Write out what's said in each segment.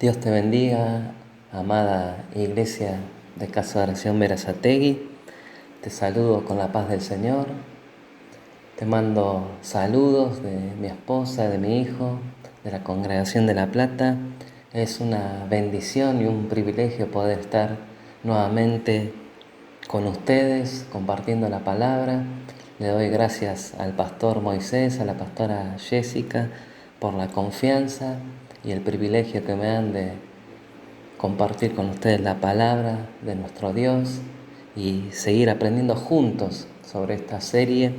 Dios te bendiga, amada Iglesia de Casa de Oración Berazategui. Te saludo con la paz del Señor. Te mando saludos de mi esposa, de mi hijo, de la Congregación de La Plata. Es una bendición y un privilegio poder estar nuevamente con ustedes compartiendo la palabra. Le doy gracias al pastor Moisés, a la pastora Jessica, por la confianza y el privilegio que me dan de compartir con ustedes la palabra de nuestro Dios y seguir aprendiendo juntos sobre esta serie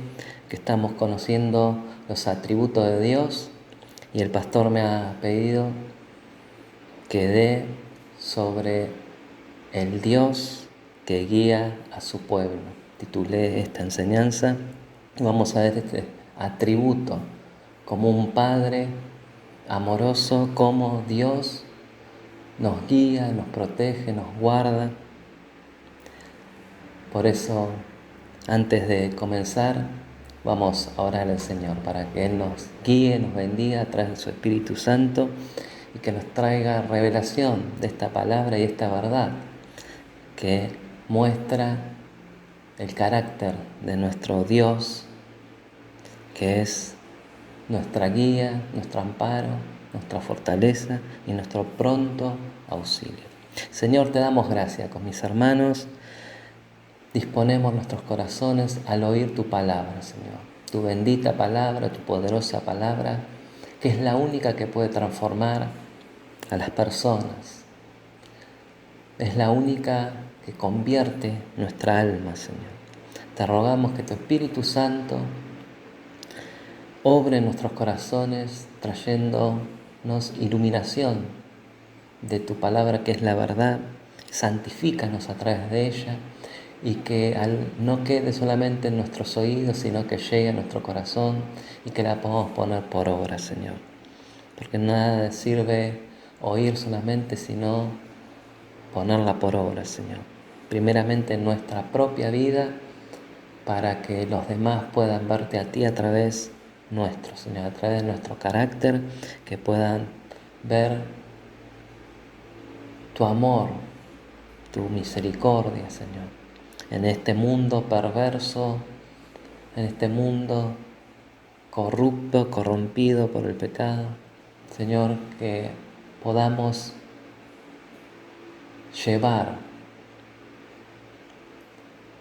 que estamos conociendo los atributos de Dios, y el pastor me ha pedido que dé sobre el Dios que guía a su pueblo. Titulé esta enseñanza y vamos a ver este atributo como un Padre amoroso, como Dios nos guía, nos protege, nos guarda. Por eso, antes de comenzar, vamos a orar al Señor para que Él nos guíe, nos bendiga a través de su Espíritu Santo y que nos traiga revelación de esta palabra y esta verdad que muestra el carácter de nuestro Dios, que es nuestra guía, nuestro amparo, nuestra fortaleza y nuestro pronto auxilio. Señor, te damos gracias con mis hermanos. Disponemos nuestros corazones al oír tu palabra, Señor. Tu bendita palabra, tu poderosa palabra, que es la única que puede transformar a las personas. Es la única que convierte nuestra alma, Señor. Te rogamos que tu Espíritu Santo obre en nuestros corazones, trayéndonos iluminación de tu palabra, que es la verdad. Santifícanos a través de ella, y que no quede solamente en nuestros oídos, sino que llegue a nuestro corazón y que la podamos poner por obra, Señor. Porque nada sirve oír solamente, sino ponerla por obra, Señor. Primeramente en nuestra propia vida, para que los demás puedan verte a ti a través nuestro, Señor, a través de nuestro carácter, que puedan ver tu amor, tu misericordia, Señor, en este mundo perverso, en este mundo corrupto, corrompido por el pecado. Señor, que podamos llevar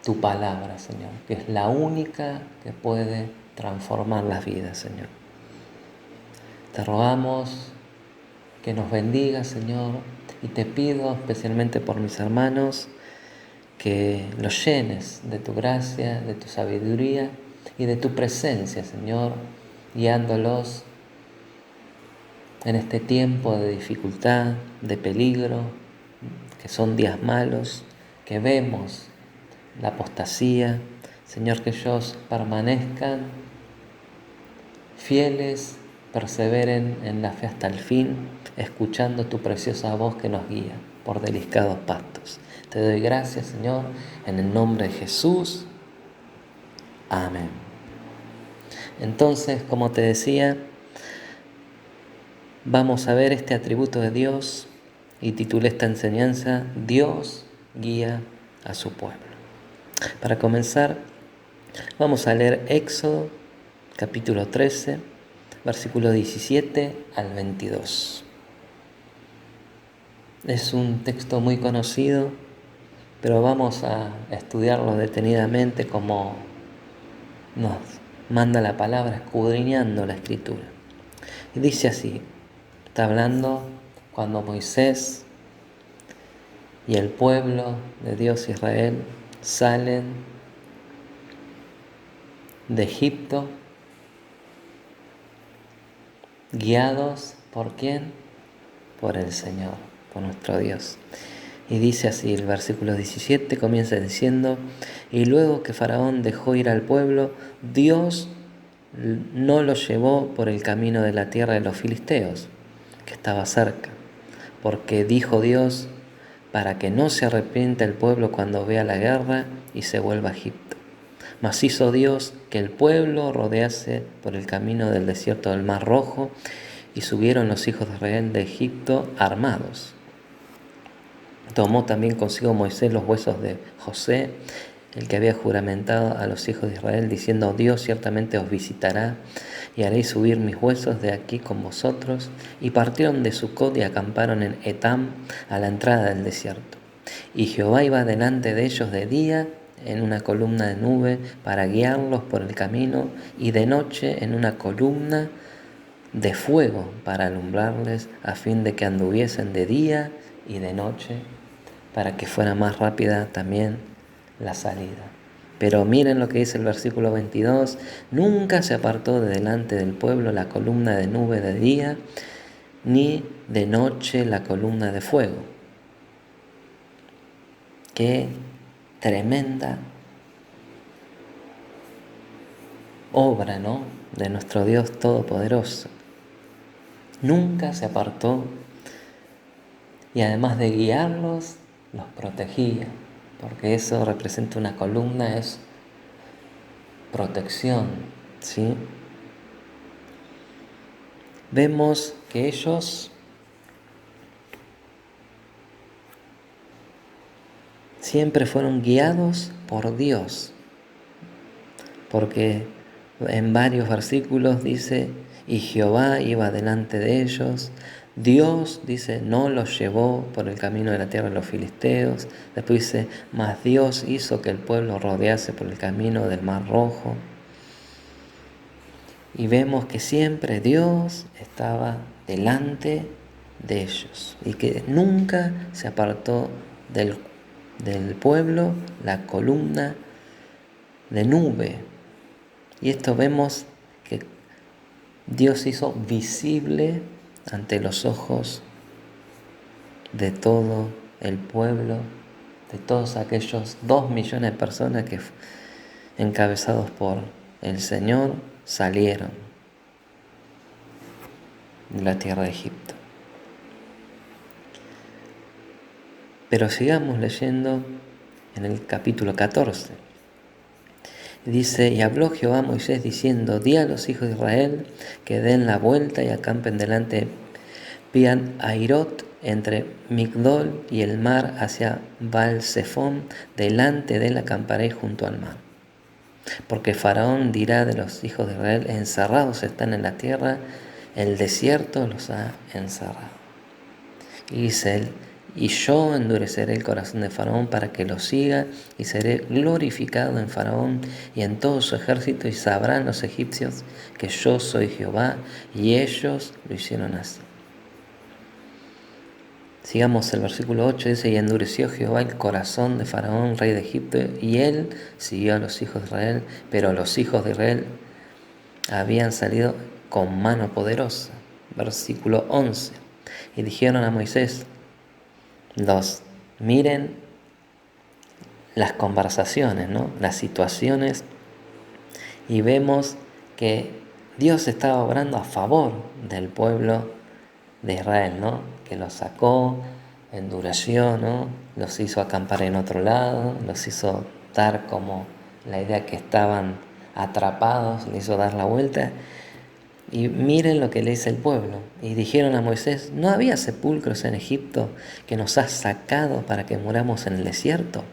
tu palabra, Señor, que es la única que puede transformar las vidas, Señor. Te rogamos que nos bendiga, Señor, y te pido especialmente por mis hermanos, que los llenes de tu gracia, de tu sabiduría y de tu presencia, Señor, guiándolos en este tiempo de dificultad, de peligro, que son días malos, que vemos la apostasía. Señor, que ellos permanezcan fieles, perseveren en la fe hasta el fin, escuchando tu preciosa voz que nos guía por delicados pastos. Te doy gracias, Señor, en el nombre de Jesús. Amén. Entonces, como te decía, vamos a ver este atributo de Dios y titulé esta enseñanza: Dios guía a su pueblo. Para comenzar, vamos a leer Éxodo, capítulo 13, versículo 17 al 22. Es un texto muy conocido, pero vamos a estudiarlo detenidamente como nos manda la palabra, escudriñando la Escritura. Y dice así, está hablando cuando Moisés y el pueblo de Dios Israel salen de Egipto, guiados ¿por quién? Por el Señor, por nuestro Dios. Y dice así, el versículo 17 comienza diciendo: y luego que Faraón dejó ir al pueblo, Dios no lo llevó por el camino de la tierra de los filisteos, que estaba cerca, porque dijo Dios, para que no se arrepienta el pueblo cuando vea la guerra y se vuelva a Egipto. Mas hizo Dios que el pueblo rodease por el camino del desierto del Mar Rojo, y subieron los hijos de Israel de Egipto armados. Tomó también consigo Moisés los huesos de José, el que había juramentado a los hijos de Israel, diciendo: Dios ciertamente os visitará, y haréis subir mis huesos de aquí con vosotros. Y partieron de Sucot y acamparon en Etam, a la entrada del desierto. Y Jehová iba delante de ellos de día en una columna de nube para guiarlos por el camino, y de noche en una columna de fuego para alumbrarles, a fin de que anduviesen de día y de noche, para que fuera más rápida también la salida. Pero miren lo que dice el versículo 22: nunca se apartó de delante del pueblo la columna de nube de día, ni de noche la columna de fuego. Qué tremenda obra, ¿no?, de nuestro Dios Todopoderoso. Nunca se apartó, y además de guiarlos, los protegía, porque eso representa una columna, es protección, ¿sí? Vemos que ellos siempre fueron guiados por Dios, porque en varios versículos dice: y Jehová iba delante de ellos. Dios, dice, no los llevó por el camino de la tierra de los filisteos. Después dice: mas Dios hizo que el pueblo rodease por el camino del Mar Rojo. Y vemos que siempre Dios estaba delante de ellos y que nunca se apartó del pueblo la columna de nube. Y esto vemos que Dios hizo visible ante los ojos de todo el pueblo, de todos aquellos 2 millones de personas que, encabezados por el Señor, salieron de la tierra de Egipto. Pero sigamos leyendo en el capítulo 14. Dice: y habló Jehová a Moisés diciendo: di a los hijos de Israel que den la vuelta y acampen delante de Pian-Hairot, entre Migdol y el mar, hacia Baal-Zephón, delante de él acamparéis junto al mar. Porque Faraón dirá de los hijos de Israel: encerrados están en la tierra, el desierto los ha encerrado. Y dice él: y yo endureceré el corazón de Faraón para que lo siga, y seré glorificado en Faraón y en todo su ejército, y sabrán los egipcios que yo soy Jehová. Y ellos lo hicieron así. Sigamos el versículo 8, dice: y endureció Jehová el corazón de Faraón, rey de Egipto, y él siguió a los hijos de Israel, pero los hijos de Israel habían salido con mano poderosa. Versículo 11, y dijeron a Moisés, miren las conversaciones, ¿no?, las situaciones, y vemos que Dios estaba obrando a favor del pueblo de Israel, ¿no?, que los sacó, endureció, ¿no?, los hizo acampar en otro lado, los hizo dar como la idea que estaban atrapados, les hizo dar la vuelta. Y miren lo que le dice el pueblo. Y dijeron a Moisés: ¿no había sepulcros en Egipto que nos has sacado para que muramos en el desierto?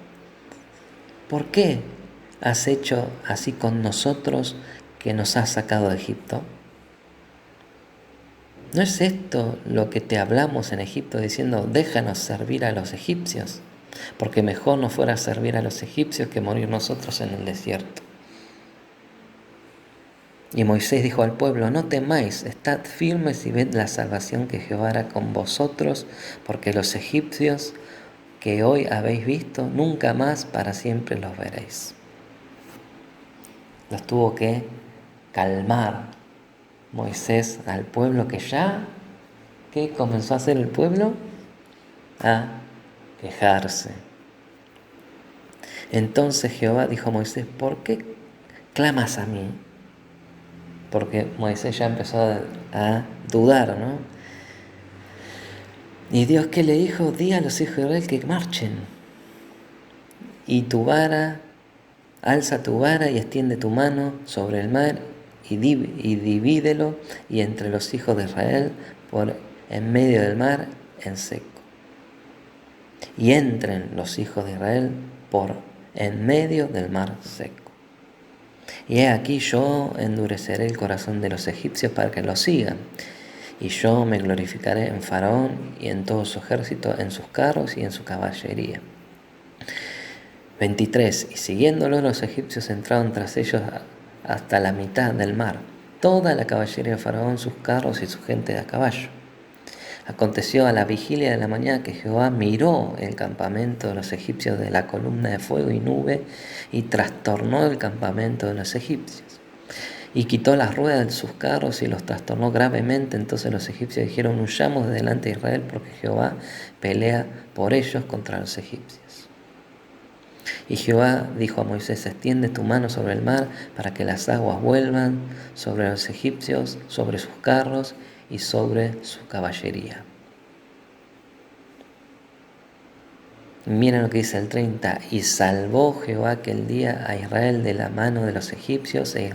¿Por qué has hecho así con nosotros que nos has sacado de Egipto? ¿No es esto lo que te hablamos en Egipto, diciendo: déjanos servir a los egipcios? Porque mejor nos fuera servir a los egipcios que morir nosotros en el desierto. Y Moisés dijo al pueblo: no temáis, estad firmes y ved la salvación que Jehová hará con vosotros, porque los egipcios que hoy habéis visto, nunca más para siempre los veréis. Los tuvo que calmar Moisés al pueblo, que ya, ¿qué comenzó a hacer el pueblo? A quejarse. Entonces Jehová dijo a Moisés: ¿por qué clamas a mí? Porque Moisés ya empezó a dudar, ¿no? Y Dios, ¿qué le dijo? Di a los hijos de Israel que marchen. Y tu vara, alza tu vara y extiende tu mano sobre el mar, y divídelo y entre los hijos de Israel por en medio del mar en seco. Y entren los hijos de Israel por en medio del mar seco. Y he aquí yo endureceré el corazón de los egipcios para que lo sigan. Y yo me glorificaré en Faraón y en todo su ejército, en sus carros y en su caballería. 23. Y siguiéndolo los egipcios entraron tras ellos hasta la mitad del mar, toda la caballería de Faraón, sus carros y su gente de a caballo. Aconteció a la vigilia de la mañana que Jehová miró el campamento de los egipcios de la columna de fuego y nube y trastornó el campamento de los egipcios. Y quitó las ruedas de sus carros y los trastornó gravemente. Entonces los egipcios dijeron: huyamos de delante de Israel, porque Jehová pelea por ellos contra los egipcios. Y Jehová dijo a Moisés: extiende tu mano sobre el mar para que las aguas vuelvan sobre los egipcios, sobre sus carros y sobre su caballería. Miren lo que dice el 30. Y salvó Jehová aquel día a Israel de la mano de los egipcios, e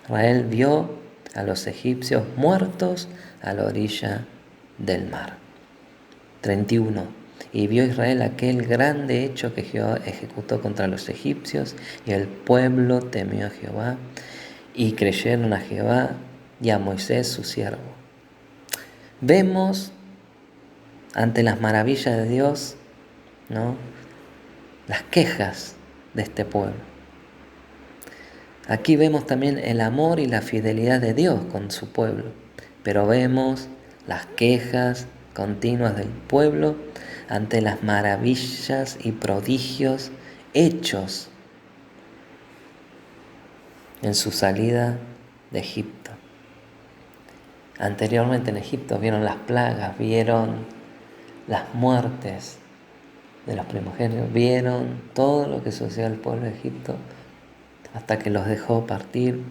Israel vio a los egipcios muertos a la orilla del mar. 31. Y vio Israel aquel grande hecho que Jehová ejecutó contra los egipcios, y el pueblo temió a Jehová, y creyeron a Jehová y a Moisés su siervo. Vemos ante las maravillas de Dios, ¿no?, las quejas de este pueblo. Aquí vemos también el amor y la fidelidad de Dios con su pueblo, pero vemos las quejas continuas del pueblo ante las maravillas y prodigios hechos en su salida de Egipto. Anteriormente en Egipto vieron las plagas, vieron las muertes de los primogénitos, vieron todo lo que sucedió al pueblo de Egipto hasta que los dejó partir.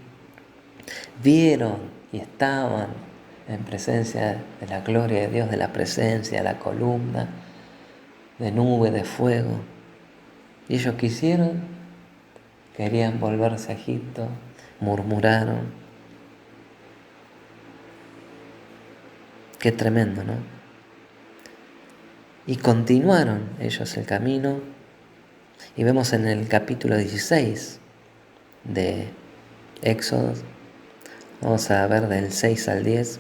Vieron y estaban en presencia de la gloria de Dios, de la presencia, de la columna, de nube, de fuego. Y ellos querían volverse a Egipto, murmuraron. Qué tremendo, ¿no? Y continuaron ellos el camino, y vemos en el capítulo 16 de Éxodo, vamos a ver del 6 al 10,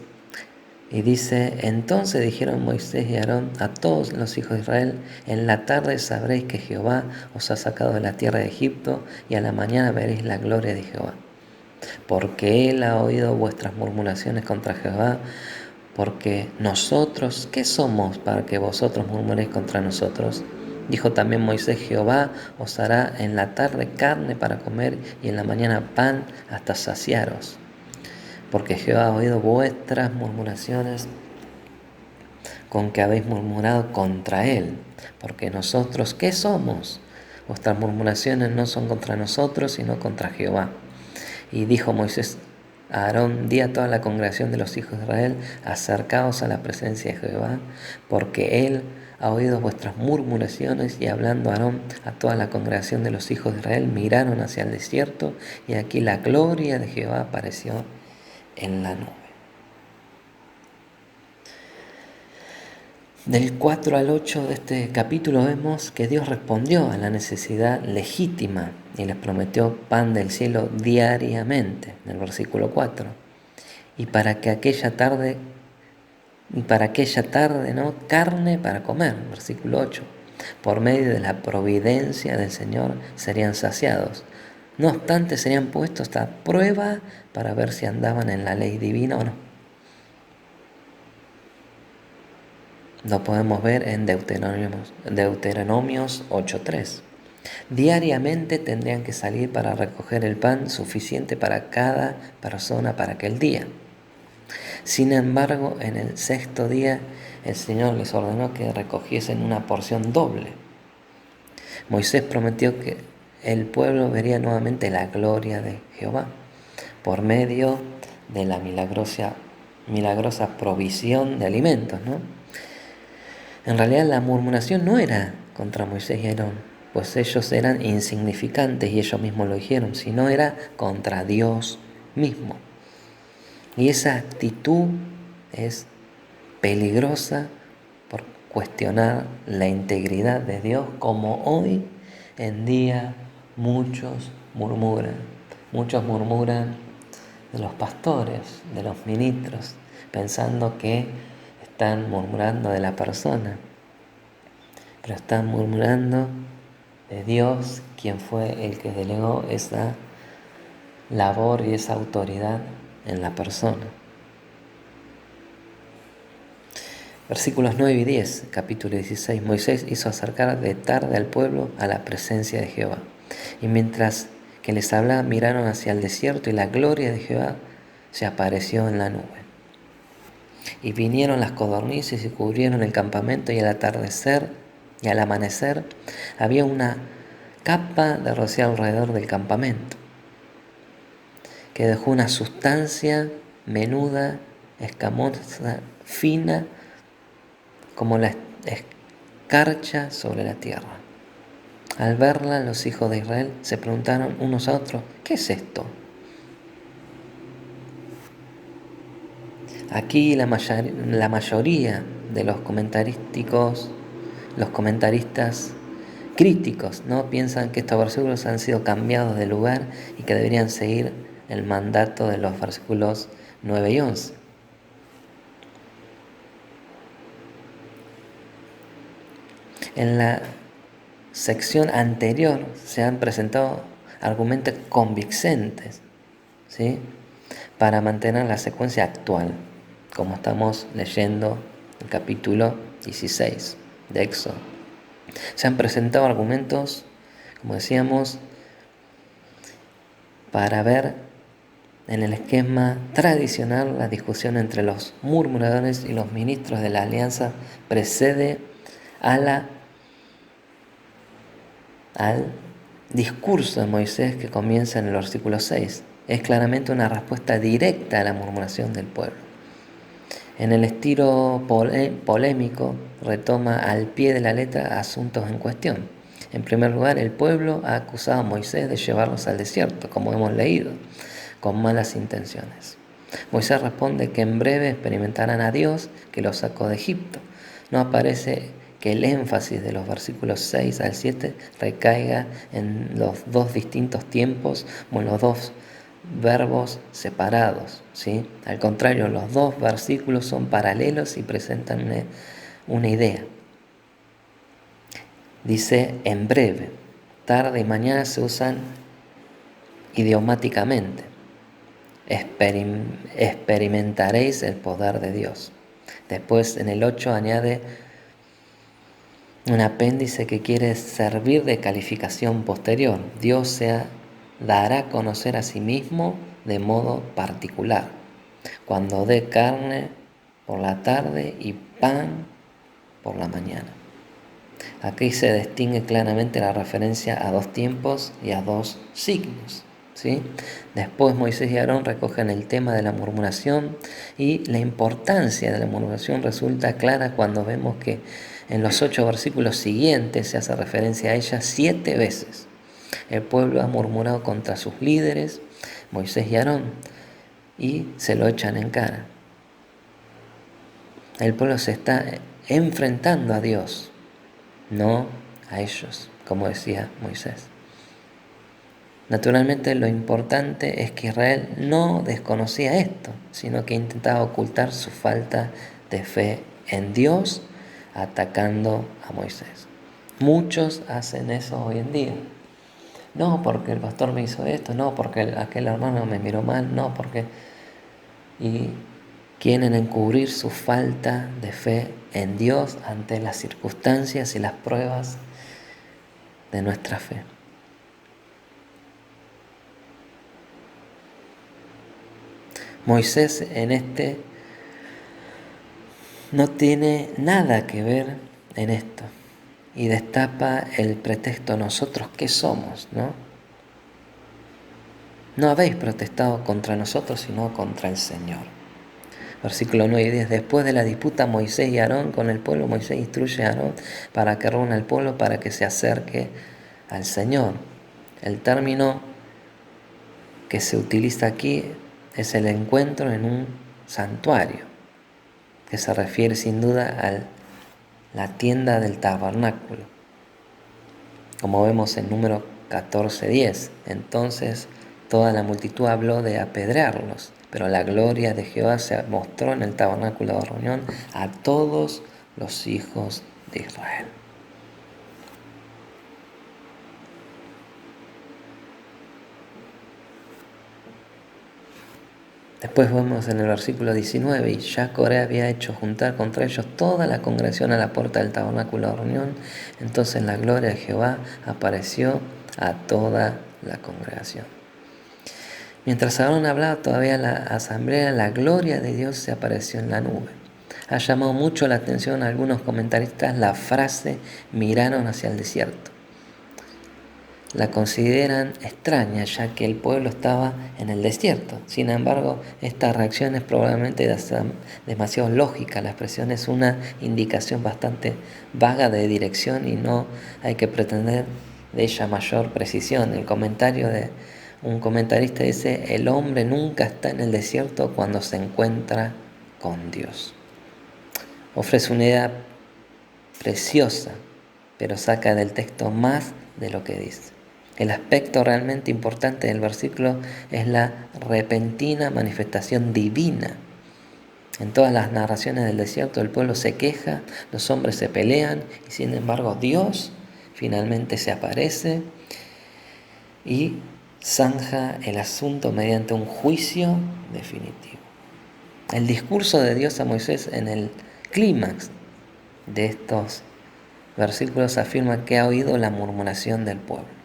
y dice: entonces dijeron Moisés y Aarón a todos los hijos de Israel: en la tarde sabréis que Jehová os ha sacado de la tierra de Egipto, y a la mañana veréis la gloria de Jehová, porque él ha oído vuestras murmuraciones contra Jehová. Porque nosotros, ¿qué somos para que vosotros murmuréis contra nosotros? Dijo también Moisés: Jehová os hará en la tarde carne para comer, y en la mañana pan hasta saciaros. Porque Jehová ha oído vuestras murmuraciones con que habéis murmurado contra él. Porque nosotros, ¿qué somos? Vuestras murmuraciones no son contra nosotros, sino contra Jehová. Y dijo Moisés a Aarón: di a toda la congregación de los hijos de Israel: acercaos a la presencia de Jehová, porque él ha oído vuestras murmuraciones. Y hablando Aarón a toda la congregación de los hijos de Israel, miraron hacia el desierto, y aquí la gloria de Jehová apareció en la nube. Del 4 al 8 de este capítulo vemos que Dios respondió a la necesidad legítima y les prometió pan del cielo diariamente, en el versículo 4. Y para aquella tarde, ¿no?, carne para comer, versículo 8. Por medio de la providencia del Señor serían saciados. No obstante, serían puestos a prueba para ver si andaban en la ley divina o no. Lo podemos ver en Deuteronomios 8:3. Diariamente tendrían que salir para recoger el pan suficiente para cada persona para aquel día. Sin embargo, en el sexto día el Señor les ordenó que recogiesen una porción doble. Moisés prometió que el pueblo vería nuevamente la gloria de Jehová por medio de la milagrosa provisión de alimentos, ¿no? En realidad la murmuración no era contra Moisés y Aarón, pues ellos eran insignificantes y ellos mismos lo dijeron, sino era contra Dios mismo. Y esa actitud es peligrosa por cuestionar la integridad de Dios, como hoy en día muchos murmuran. Muchos murmuran de los pastores, de los ministros, pensando que están murmurando de la persona, pero están murmurando de Dios, quien fue el que delegó esa labor y esa autoridad en la persona. Versículos 9 y 10, capítulo 16. Moisés hizo acercar de tarde al pueblo a la presencia de Jehová. Y mientras que les hablaba, miraron hacia el desierto, y la gloria de Jehová se apareció en la nube. Y vinieron las codornices y cubrieron el campamento, y al atardecer y al amanecer había una capa de rocío alrededor del campamento, que dejó una sustancia menuda, escamosa, fina, como la escarcha sobre la tierra. Al verla, los hijos de Israel se preguntaron unos a otros: ¿qué es esto? Aquí la mayoría de los comentaristas críticos, ¿no?, piensan que estos versículos han sido cambiados de lugar y que deberían seguir el mandato de los versículos 9 y 11. En la sección anterior se han presentado argumentos convincentes, ¿sí?, para mantener la secuencia actual, como estamos leyendo el capítulo 16 de Éxodo. Se han presentado argumentos, como decíamos, para ver en el esquema tradicional la discusión entre los murmuradores y los ministros de la alianza precede al discurso de Moisés que comienza en el versículo 6. Es claramente una respuesta directa a la murmuración del pueblo. En el estilo polémico retoma al pie de la letra asuntos en cuestión. En primer lugar, el pueblo ha acusado a Moisés de llevarlos al desierto, como hemos leído, con malas intenciones. Moisés responde que en breve experimentarán a Dios que los sacó de Egipto. No aparece que el énfasis de los versículos 6 al 7 recaiga en los dos distintos tiempos o en los dos verbos separados, ¿sí? Al contrario, los dos versículos son paralelos y presentan una idea. Dice en breve, tarde y mañana se usan idiomáticamente. Experimentaréis el poder de Dios. Después en el 8 añade un apéndice que quiere servir de calificación posterior. Dios se dará a conocer a sí mismo de modo particular, cuando dé carne por la tarde y pan por la mañana. Aquí se distingue claramente la referencia a dos tiempos y a dos signos, ¿sí? Después Moisés y Aarón recogen el tema de la murmuración, y la importancia de la murmuración resulta clara cuando vemos que en los 8 versículos siguientes se hace referencia a ella 7 veces. El pueblo ha murmurado contra sus líderes, Moisés y Aarón, y se lo echan en cara. El pueblo se está enfrentando a Dios, no a ellos, como decía Moisés. Naturalmente, lo importante es que Israel no desconocía esto, sino que intentaba ocultar su falta de fe en Dios, atacando a Moisés. Muchos hacen eso hoy en día. No porque el pastor me hizo esto, no porque aquel hermano me miró mal, no porque... Y quieren encubrir su falta de fe en Dios ante las circunstancias y las pruebas de nuestra fe. Moisés en no tiene nada que ver en esto, y destapa el pretexto: nosotros qué somos, ¿no? No habéis protestado contra nosotros, sino contra el Señor. Versículo 9 y 10. Después de la disputa Moisés y Aarón con el pueblo, Moisés instruye a Aarón para que reúna al pueblo para que se acerque al Señor. El término que se utiliza aquí es el encuentro en un santuario, que se refiere sin duda a la tienda del tabernáculo, como vemos en número 14:10. Entonces toda la multitud habló de apedrearlos, pero la gloria de Jehová se mostró en el tabernáculo de reunión a todos los hijos de Israel. Después vemos en el versículo 19, y ya Coré había hecho juntar contra ellos toda la congregación a la puerta del tabernáculo de reunión. Entonces la gloria de Jehová apareció a toda la congregación. Mientras Aarón hablaba todavía en la asamblea, la gloria de Dios se apareció en la nube. Ha llamado mucho la atención a algunos comentaristas la frase "miraron hacia el desierto". La consideran extraña, ya que el pueblo estaba en el desierto. Sin embargo, esta reacción es probablemente demasiado lógica. La expresión es una indicación bastante vaga de dirección y no hay que pretender de ella mayor precisión. El comentario de un comentarista dice: el hombre nunca está en el desierto cuando se encuentra con Dios. Ofrece una idea preciosa, pero saca del texto más de lo que dice. El aspecto realmente importante del versículo es la repentina manifestación divina. En todas las narraciones del desierto el pueblo se queja, los hombres se pelean y sin embargo Dios finalmente se aparece y zanja el asunto mediante un juicio definitivo. El discurso de Dios a Moisés en el clímax de estos versículos afirma que ha oído la murmuración del pueblo.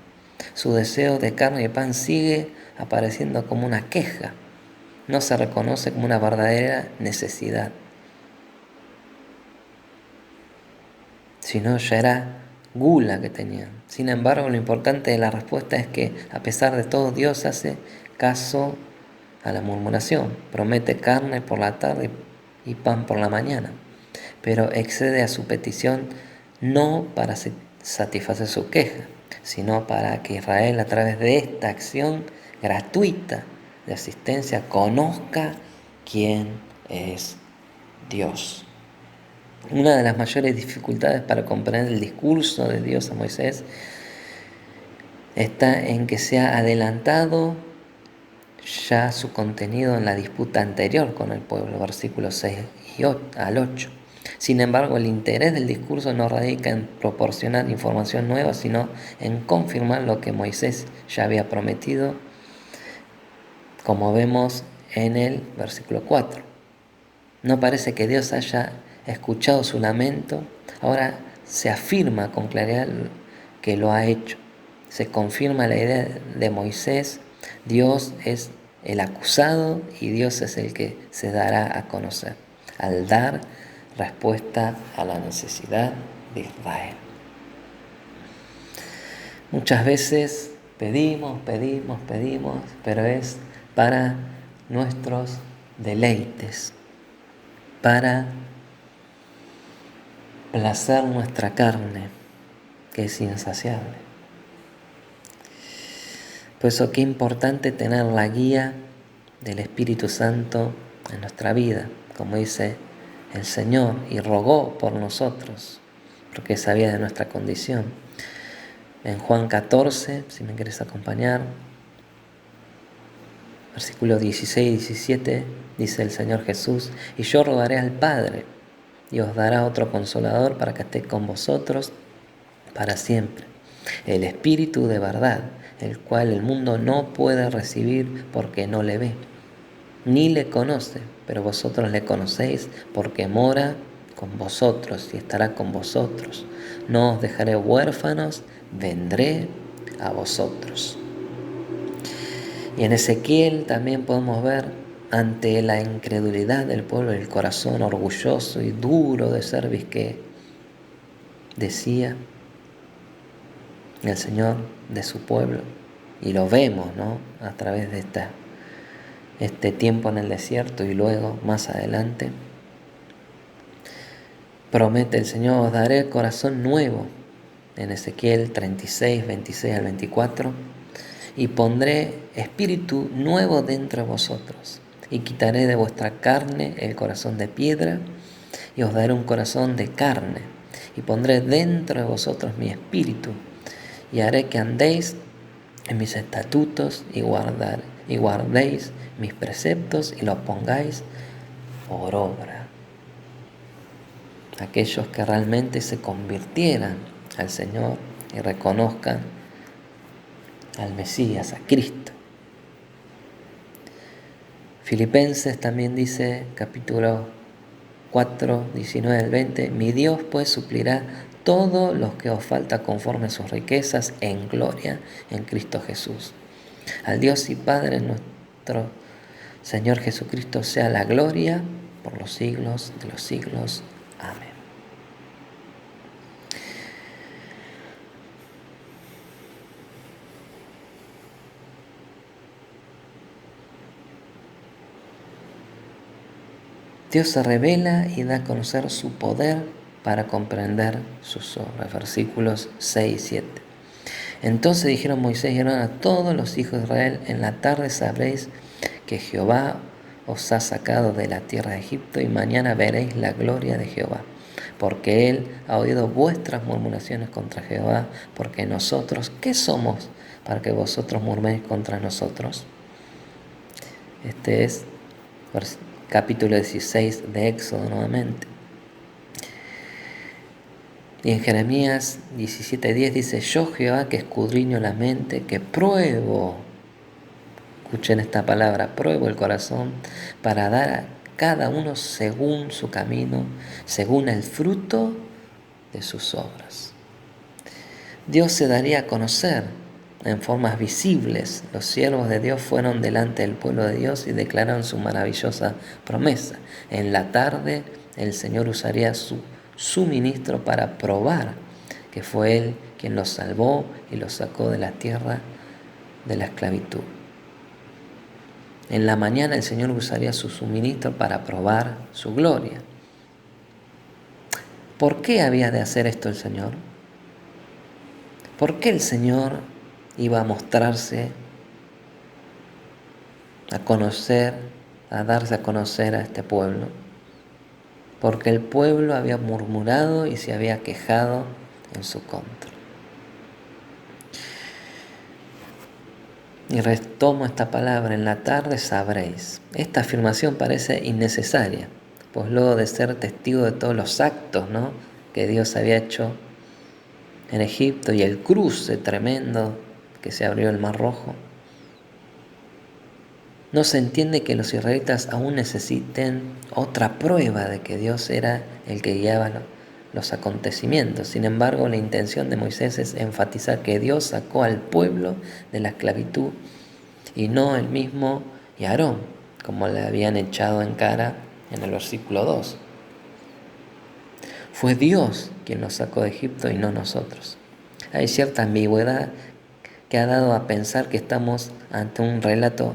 Su deseo de carne y pan sigue apareciendo como una queja, no se reconoce como una verdadera necesidad, sino ya era gula que tenían. Sin embargo, lo importante de la respuesta es que, a pesar de todo, Dios hace caso a la murmuración, promete carne por la tarde y pan por la mañana, pero excede a su petición no para satisfacer su queja, sino para que Israel, a través de esta acción gratuita de asistencia, conozca quién es Dios. Una de las mayores dificultades para comprender el discurso de Dios a Moisés está en que se ha adelantado ya su contenido en la disputa anterior con el pueblo, versículos 6 al 8. Sin embargo, el interés del discurso no radica en proporcionar información nueva, sino en confirmar lo que Moisés ya había prometido, como vemos en el versículo 4. No parece que Dios haya escuchado su lamento, ahora se afirma con claridad que lo ha hecho. Se confirma la idea de Moisés: Dios es el acusado y Dios es el que se dará a conocer, al dar respuesta a la necesidad de Israel. Muchas veces pedimos, pero es para nuestros deleites, para placer nuestra carne, que es insaciable. Por eso qué importante tener la guía del Espíritu Santo en nuestra vida, como dice el Señor, y rogó por nosotros, porque sabía de nuestra condición. En Juan 14, si me quieres acompañar, versículos 16 y 17, dice el Señor Jesús: y yo rogaré al Padre, y os dará otro Consolador para que esté con vosotros para siempre, el Espíritu de verdad, el cual el mundo no puede recibir porque no le ve, ni le conoce, pero vosotros le conocéis porque mora con vosotros y estará con vosotros. No os dejaré huérfanos, vendré a vosotros. Y en Ezequiel también podemos ver, ante la incredulidad del pueblo, el corazón orgulloso y duro de cerviz que decía el Señor de su pueblo, y lo vemos, ¿no?, a través de este tiempo en el desierto y luego más adelante. Promete el Señor: os daré corazón nuevo, en Ezequiel 36, 26 al 24, y pondré espíritu nuevo dentro de vosotros, y quitaré de vuestra carne el corazón de piedra, y os daré un corazón de carne, y pondré dentro de vosotros mi espíritu, y haré que andéis en mis estatutos y guardéis mis preceptos y los pongáis por obra. Aquellos que realmente se convirtieran al Señor y reconozcan al Mesías, a Cristo. Filipenses también dice, capítulo 4, 19 al 20, mi Dios pues suplirá todo lo que os falta conforme a sus riquezas en gloria en Cristo Jesús. Al Dios y Padre nuestro Señor Jesucristo sea la gloria por los siglos de los siglos. Amén. Dios se revela y da a conocer su poder para comprender sus obras. Versículos 6 y 7. Entonces dijeron Moisés y Aarón a todos los hijos de Israel, en la tarde sabréis que Jehová os ha sacado de la tierra de Egipto, y mañana veréis la gloria de Jehová, porque él ha oído vuestras murmuraciones contra Jehová, porque nosotros, ¿qué somos para que vosotros murméis contra nosotros? Este es capítulo 16 de Éxodo nuevamente. Y en Jeremías 17:10 dice, yo Jehová que escudriño la mente, que pruebo, escuchen esta palabra, pruebo el corazón para dar a cada uno según su camino, según el fruto de sus obras. Dios se daría a conocer en formas visibles. Los siervos de Dios fueron delante del pueblo de Dios y declararon su maravillosa promesa. En la tarde el Señor usaría su ministro para probar que fue Él quien los salvó y los sacó de la tierra de la esclavitud. En la mañana el Señor usaría su suministro para probar su gloria. ¿Por qué había de hacer esto el Señor? ¿Por qué el Señor iba a mostrarse, a conocer, a darse a conocer a este pueblo? Porque el pueblo había murmurado y se había quejado en su contra. Y retomo esta palabra, en la tarde sabréis. Esta afirmación parece innecesaria, pues luego de ser testigo de todos los actos, que Dios había hecho en Egipto y el cruce tremendo que se abrió el Mar Rojo, no se entiende que los israelitas aún necesiten otra prueba de que Dios era el que guiaba los acontecimientos. Sin embargo, la intención de Moisés es enfatizar que Dios sacó al pueblo de la esclavitud y no el mismo y Aarón, como le habían echado en cara en el versículo 2. Fue Dios quien nos sacó de Egipto y no nosotros. Hay cierta ambigüedad que ha dado a pensar que estamos ante un relato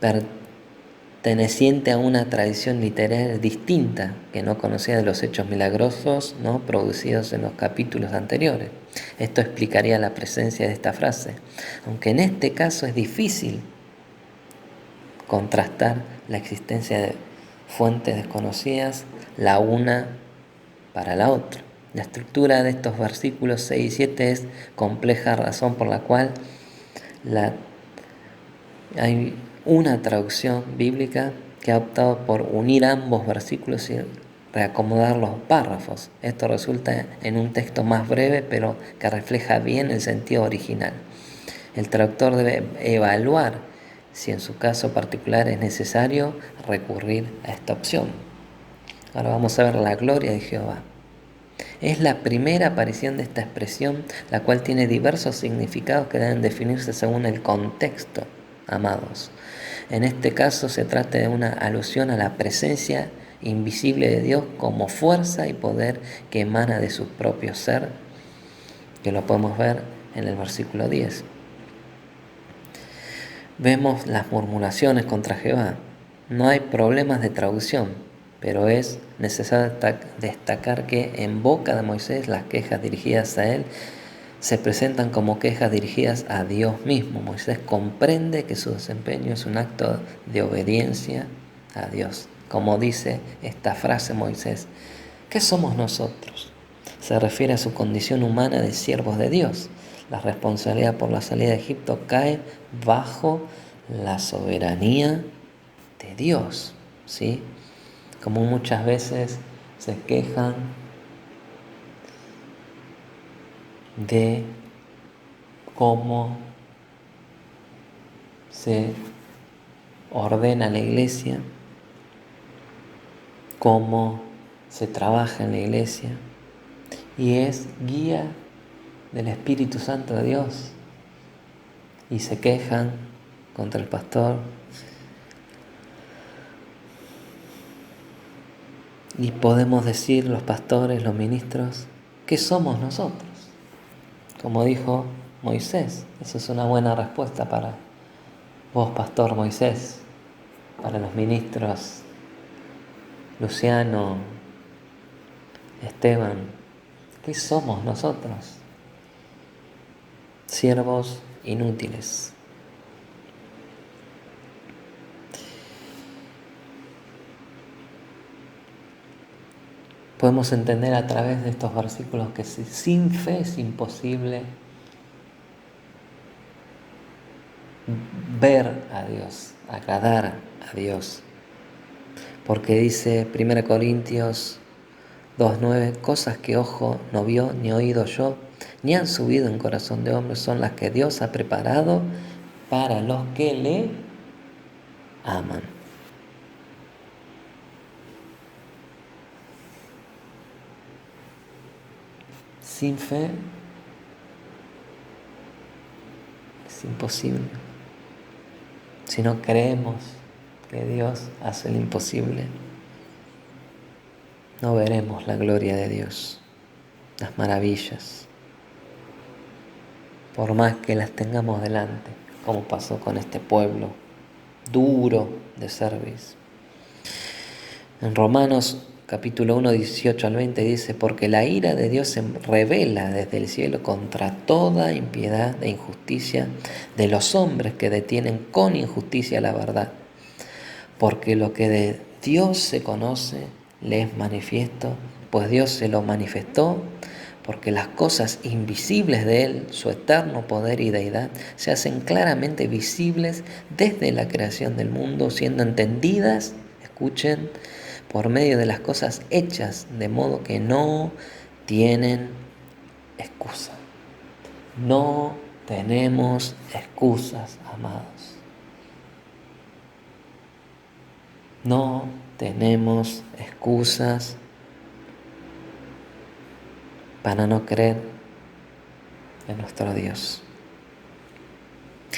perteneciente a una tradición literaria distinta que no conocía de los hechos milagrosos producidos en los capítulos anteriores. Esto explicaría la presencia de esta frase, aunque en este caso es difícil contrastar la existencia de fuentes desconocidas la una para la otra. La estructura de estos versículos 6 y 7 es compleja, razón por la cual hay una traducción bíblica que ha optado por unir ambos versículos y reacomodar los párrafos. Esto resulta en un texto más breve, pero que refleja bien el sentido original. El traductor debe evaluar si en su caso particular es necesario recurrir a esta opción. Ahora vamos a ver la gloria de Jehová. Es la primera aparición de esta expresión, la cual tiene diversos significados que deben definirse según el contexto, amados. En este caso se trata de una alusión a la presencia invisible de Dios como fuerza y poder que emana de su propio ser, que lo podemos ver en el versículo 10. Vemos las murmuraciones contra Jehová. No hay problemas de traducción, pero es necesario destacar que en boca de Moisés las quejas dirigidas a él se presentan como quejas dirigidas a Dios mismo. Moisés comprende que su desempeño es un acto de obediencia a Dios. Como dice esta frase Moisés, ¿qué somos nosotros? Se refiere a su condición humana de siervos de Dios. La responsabilidad por la salida de Egipto cae bajo la soberanía de Dios, ¿sí? Como muchas veces se quejan de cómo se ordena la iglesia, cómo se trabaja en la iglesia, y es guía del Espíritu Santo de Dios, y se quejan contra el pastor, y podemos decir los pastores, los ministros, ¿qué somos nosotros? Como dijo Moisés, esa es una buena respuesta para vos, pastor Moisés, para los ministros Luciano, Esteban, ¿qué somos nosotros? Siervos inútiles. Podemos entender a través de estos versículos que sin fe es imposible ver a Dios, agradar a Dios. Porque dice 1 Corintios 2:9, cosas que ojo no vio, ni oído yo, ni han subido en corazón de hombre, son las que Dios ha preparado para los que le aman. Sin fe es imposible. Si no creemos que Dios hace lo imposible, no veremos la gloria de Dios, las maravillas, por más que las tengamos delante, como pasó con este pueblo duro de cerviz. En Romanos capítulo 1, 18 al 20 dice, porque la ira de Dios se revela desde el cielo contra toda impiedad e injusticia de los hombres que detienen con injusticia la verdad. Porque lo que de Dios se conoce le es manifiesto, pues Dios se lo manifestó, porque las cosas invisibles de Él, su eterno poder y deidad, se hacen claramente visibles desde la creación del mundo, siendo entendidas, escuchen, por medio de las cosas hechas, de modo que no tienen excusa. No tenemos excusas, amados. No tenemos excusas para no creer en nuestro Dios.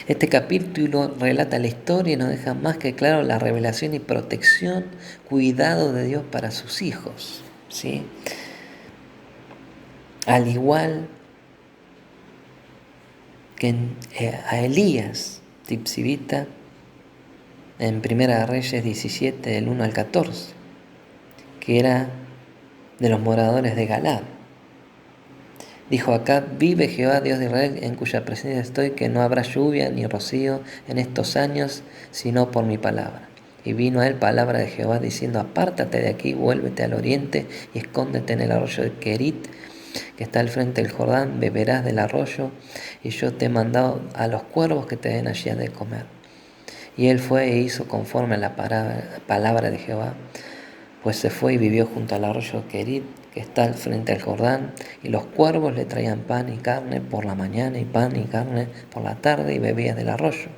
Este capítulo relata la historia y nos deja más que claro la revelación y protección, cuidado de Dios para sus hijos, ¿sí? Al igual que a Elías, Tipsibita, en 1 Reyes 17, del 1 al 14, que era de los moradores de Galaad. Dijo Acab, vive Jehová Dios de Israel, en cuya presencia estoy, que no habrá lluvia ni rocío en estos años, sino por mi palabra. Y vino a él palabra de Jehová diciendo, apártate de aquí, vuélvete al oriente y escóndete en el arroyo de Querit, que está al frente del Jordán, beberás del arroyo, y yo te he mandado a los cuervos que te den allí de comer. Y él fue e hizo conforme a la palabra de Jehová, pues se fue y vivió junto al arroyo de Querit, que está al frente del Jordán, y los cuervos le traían pan y carne por la mañana y pan y carne por la tarde, y bebía del arroyo.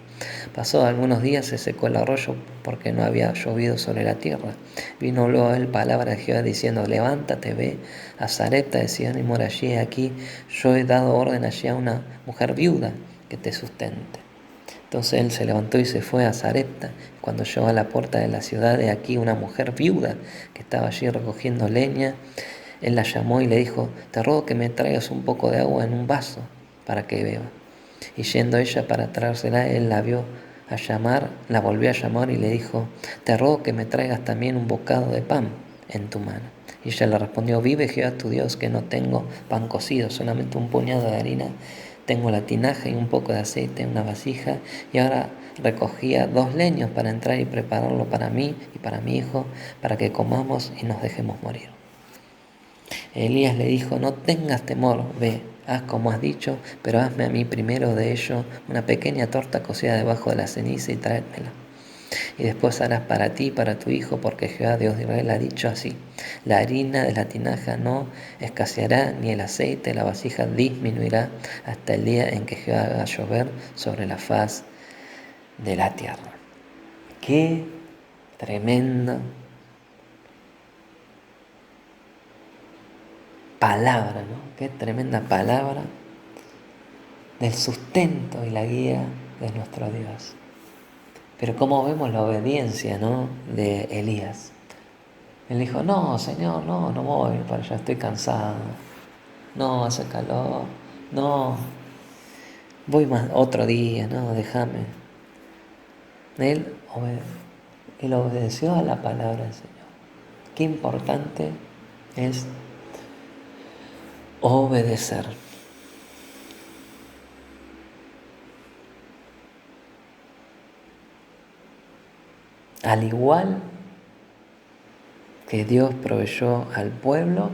Pasó algunos días, se secó el arroyo porque no había llovido sobre la tierra. Vino luego a él palabra de Jehová diciendo, levántate, ve a Sarepta de Sidón y mora allí. Aquí yo he dado orden allí a una mujer viuda que te sustente. Entonces él se levantó y se fue a Sarepta. Cuando llegó a la puerta de la ciudad, de aquí una mujer viuda que estaba allí recogiendo leña. Él la llamó y le dijo, te ruego que me traigas un poco de agua en un vaso para que beba. Y yendo ella para traérsela, él la volvió a llamar y le dijo, te ruego que me traigas también un bocado de pan en tu mano. Y ella le respondió, vive Jehová tu Dios, que no tengo pan cocido, solamente un puñado de harina, tengo la tinaja y un poco de aceite en una vasija, y ahora recogía 2 leños para entrar y prepararlo para mí y para mi hijo, para que comamos y nos dejemos morir. Elías le dijo, no tengas temor, ve, haz como has dicho, pero hazme a mí primero de ello una pequeña torta cocida debajo de la ceniza y tráemela. Y después harás para ti y para tu hijo, porque Jehová Dios de Israel ha dicho así, la harina de la tinaja no escaseará, ni el aceite de la vasija disminuirá, hasta el día en que Jehová haga llover sobre la faz de la tierra. Qué tremenda palabra, ¿no? Qué tremenda palabra del sustento y la guía de nuestro Dios. Pero cómo vemos la obediencia, ¿no?, de Elías. Él dijo, no, Señor, no voy para allá, estoy cansado. No, hace calor. No, voy más otro día, no, déjame. Él obedeció a la palabra del Señor. Qué importante es obedecer. Al igual que Dios proveyó al pueblo,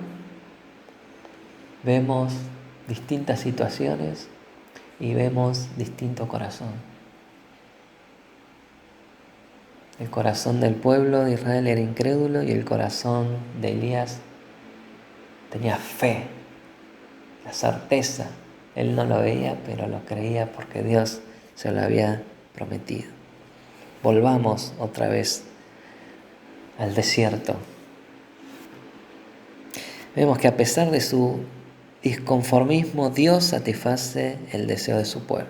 vemos distintas situaciones y vemos distinto corazón. El corazón del pueblo de Israel era incrédulo y el corazón de Elías tenía fe, la certeza. Él no lo veía, pero lo creía porque Dios se lo había prometido. Volvamos otra vez al desierto. Vemos que a pesar de su disconformismo, Dios satisface el deseo de su pueblo.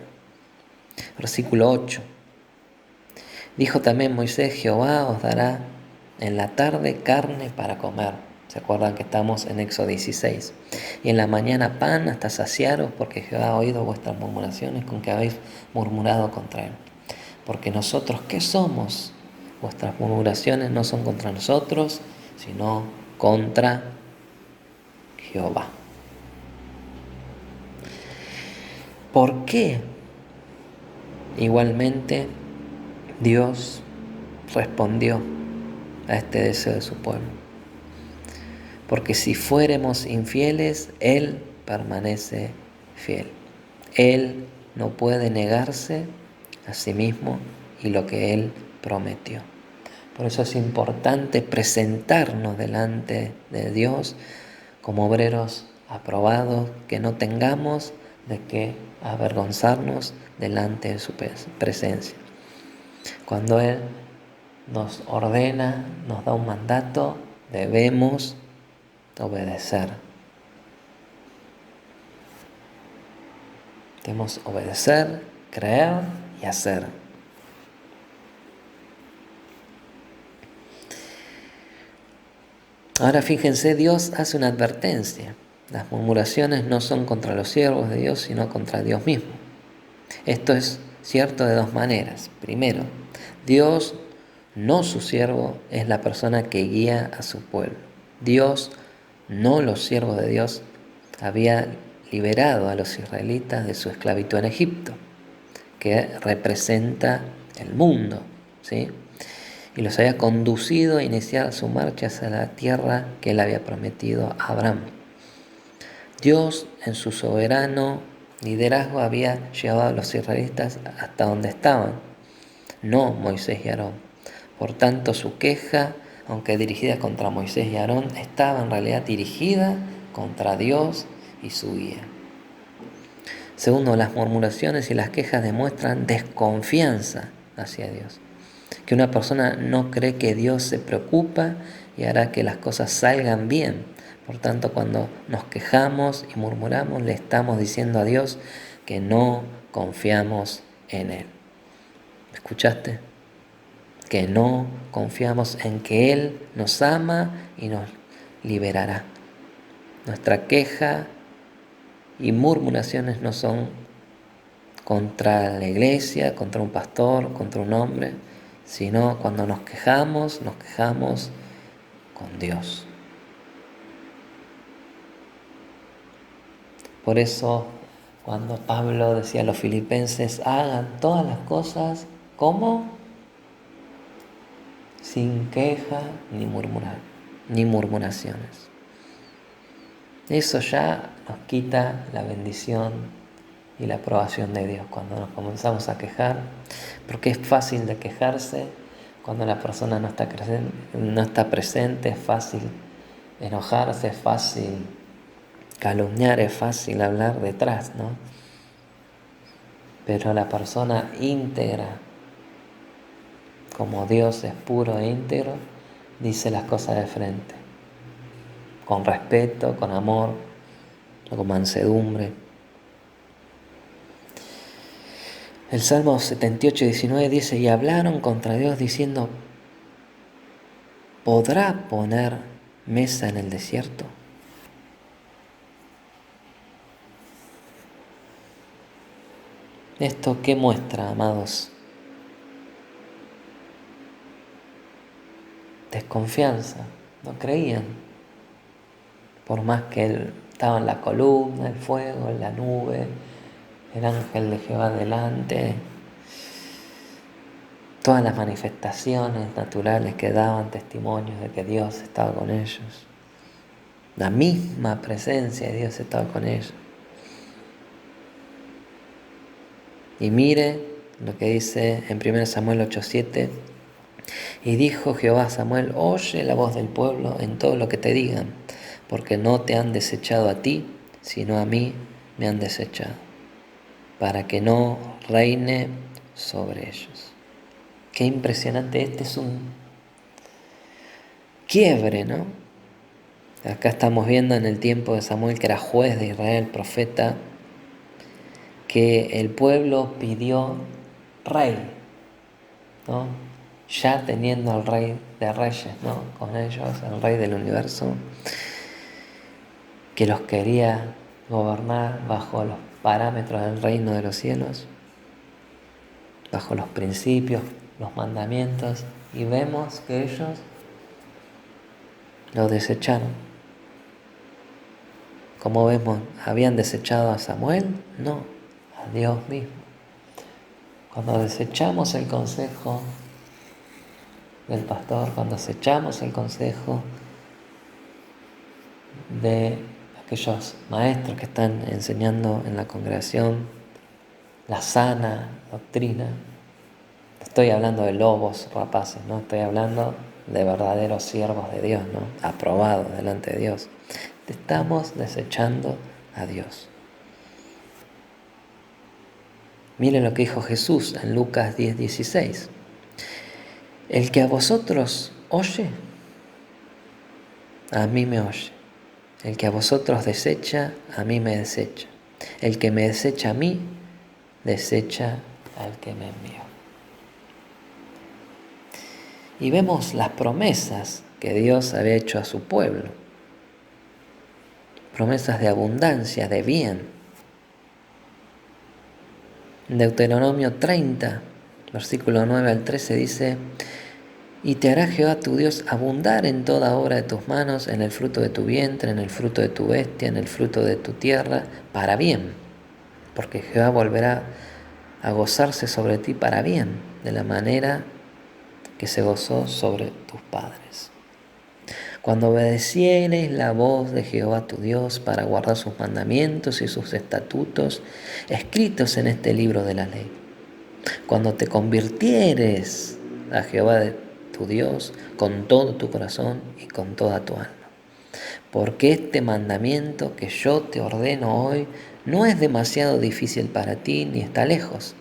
Versículo 8. Dijo también Moisés, Jehová os dará en la tarde carne para comer. ¿Se acuerdan que estamos en Éxodo 16? Y en la mañana pan hasta saciaros, porque Jehová ha oído vuestras murmuraciones con que habéis murmurado contra él. Porque nosotros, ¿qué somos? Vuestras murmuraciones no son contra nosotros, sino contra Jehová. ¿Por qué? Igualmente, Dios respondió a este deseo de su pueblo. Porque si fuéramos infieles, Él permanece fiel. Él no puede negarse a sí mismo y lo que Él prometió. Por eso es importante presentarnos delante de Dios como obreros aprobados, que no tengamos de qué avergonzarnos delante de su presencia. Cuando Él nos ordena, nos da un mandato, debemos obedecer. Debemos obedecer, creer y hacer. Ahora fíjense, Dios hace una advertencia. Las murmuraciones no son contra los siervos de Dios, sino contra Dios mismo. Esto es cierto de 2 maneras. Primero, Dios, no su siervo, es la persona que guía a su pueblo. Dios, no los siervos de Dios, había liberado a los israelitas de su esclavitud en Egipto, que representa el mundo, ¿sí? Y los había conducido a iniciar su marcha hacia la tierra que él había prometido a Abraham. Dios, en su soberano liderazgo, había llevado a los israelitas hasta donde estaban, no Moisés y Aarón. Por tanto, su queja, aunque dirigida contra Moisés y Aarón, estaba en realidad dirigida contra Dios y su guía. Segundo, las murmuraciones y las quejas demuestran desconfianza hacia Dios. Que una persona no cree que Dios se preocupa y hará que las cosas salgan bien. Por tanto, cuando nos quejamos y murmuramos, le estamos diciendo a Dios que no confiamos en Él. ¿Me escuchaste? Que no confiamos en que Él nos ama y nos liberará. Nuestra queja y murmuraciones no son contra la iglesia, contra un pastor, contra un hombre, sino cuando nos quejamos con Dios. Por eso, cuando Pablo decía a los filipenses, hagan todas las cosas, ¿cómo? Sin queja ni murmuraciones. Eso ya nos quita la bendición y la aprobación de Dios cuando nos comenzamos a quejar, porque es fácil de quejarse cuando la persona no está presente, es fácil enojarse, es fácil calumniar, es fácil hablar detrás, ¿no? Pero la persona íntegra, como Dios es puro e íntegro, dice las cosas de frente, con respeto, con amor, con mansedumbre. El Salmo 78:19 dice, y hablaron contra Dios diciendo, ¿podrá poner mesa en el desierto? ¿Esto qué muestra, amados? Desconfianza, no creían. Por más que él estaba en la columna, el fuego, en la nube, el ángel de Jehová delante, todas las manifestaciones naturales que daban testimonios de que Dios estaba con ellos. La misma presencia de Dios estaba con ellos. Y mire lo que dice en 1 Samuel 8:7. Y dijo Jehová a Samuel, oye la voz del pueblo en todo lo que te digan, porque no te han desechado a ti, sino a mí me han desechado, para que no reine sobre ellos. Qué impresionante, este es un quiebre, ¿no? Acá estamos viendo en el tiempo de Samuel, que era juez de Israel, profeta, que el pueblo pidió rey, ¿no? Ya teniendo al rey de reyes, ¿no? Con ellos, el rey del universo, que los quería gobernar bajo los parámetros del reino de los cielos, bajo los principios, los mandamientos, y vemos que ellos lo desecharon. Como vemos, ¿habían desechado a Samuel? No, a Dios mismo. Cuando desechamos el consejo del pastor, cuando desechamos el consejo de aquellos maestros que están enseñando en la congregación la sana doctrina, no estoy hablando de lobos rapaces, no estoy hablando de verdaderos siervos de Dios, ¿no? Aprobados delante de Dios. Estamos desechando a Dios. Miren lo que dijo Jesús en Lucas 10:16. El que a vosotros oye, a mí me oye. El que a vosotros desecha, a mí me desecha. El que me desecha a mí, desecha al que me envió. Y vemos las promesas que Dios había hecho a su pueblo. Promesas de abundancia, de bien. En Deuteronomio 30, versículo 9 al 13 dice, y te hará Jehová tu Dios abundar en toda obra de tus manos, en el fruto de tu vientre, en el fruto de tu bestia, en el fruto de tu tierra, para bien. Porque Jehová volverá a gozarse sobre ti para bien, de la manera que se gozó sobre tus padres. Cuando obedeciereis la voz de Jehová tu Dios para guardar sus mandamientos y sus estatutos, escritos en este libro de la ley. Cuando te convirtieres a Jehová tu Dios con todo tu corazón y con toda tu alma. Porque este mandamiento que yo te ordeno hoy no es demasiado difícil para ti ni está lejos.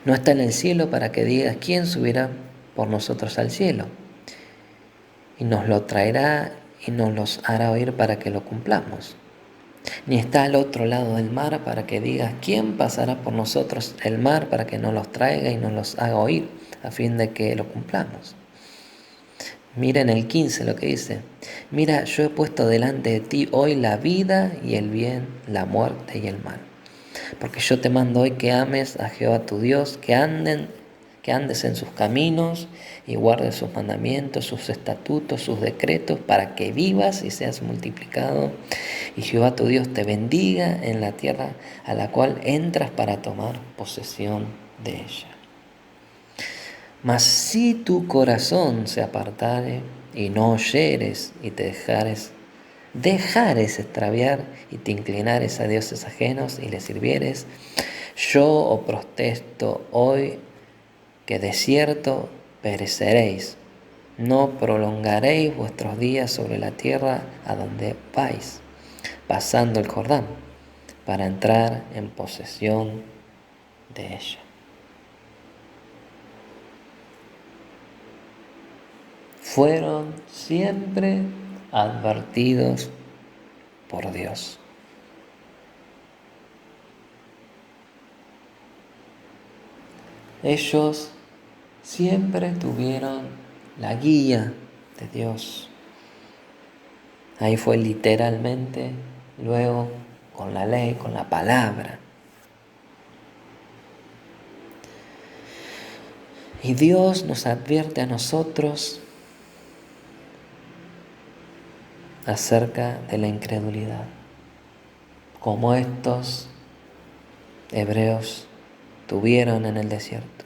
No está en el cielo para que digas quién subirá por nosotros al cielo. Y nos lo traerá y nos los hará oír para que lo cumplamos. Ni está al otro lado del mar para que digas quién pasará por nosotros el mar para que nos los traiga y nos los haga oír a fin de que lo cumplamos. Miren el 15 lo que dice. Mira, yo he puesto delante de ti hoy la vida y el bien, la muerte y el mal. Porque yo te mando hoy que ames a Jehová tu Dios, que que andes en sus caminos y guardes sus mandamientos, sus estatutos, sus decretos, para que vivas y seas multiplicado. Y Jehová tu Dios te bendiga en la tierra a la cual entras para tomar posesión de ella. Mas si tu corazón se apartare y no oyeres y te dejares extraviar y te inclinares a dioses ajenos y les sirvieres, yo os protesto hoy que de cierto pereceréis, no prolongaréis vuestros días sobre la tierra a donde vais, pasando el Jordán, para entrar en posesión de ella. Fueron siempre advertidos por Dios. Ellos siempre tuvieron la guía de Dios. Ahí fue literalmente, luego con la ley, con la palabra. Y Dios nos advierte a nosotros acerca de la incredulidad, como estos hebreos tuvieron en el desierto.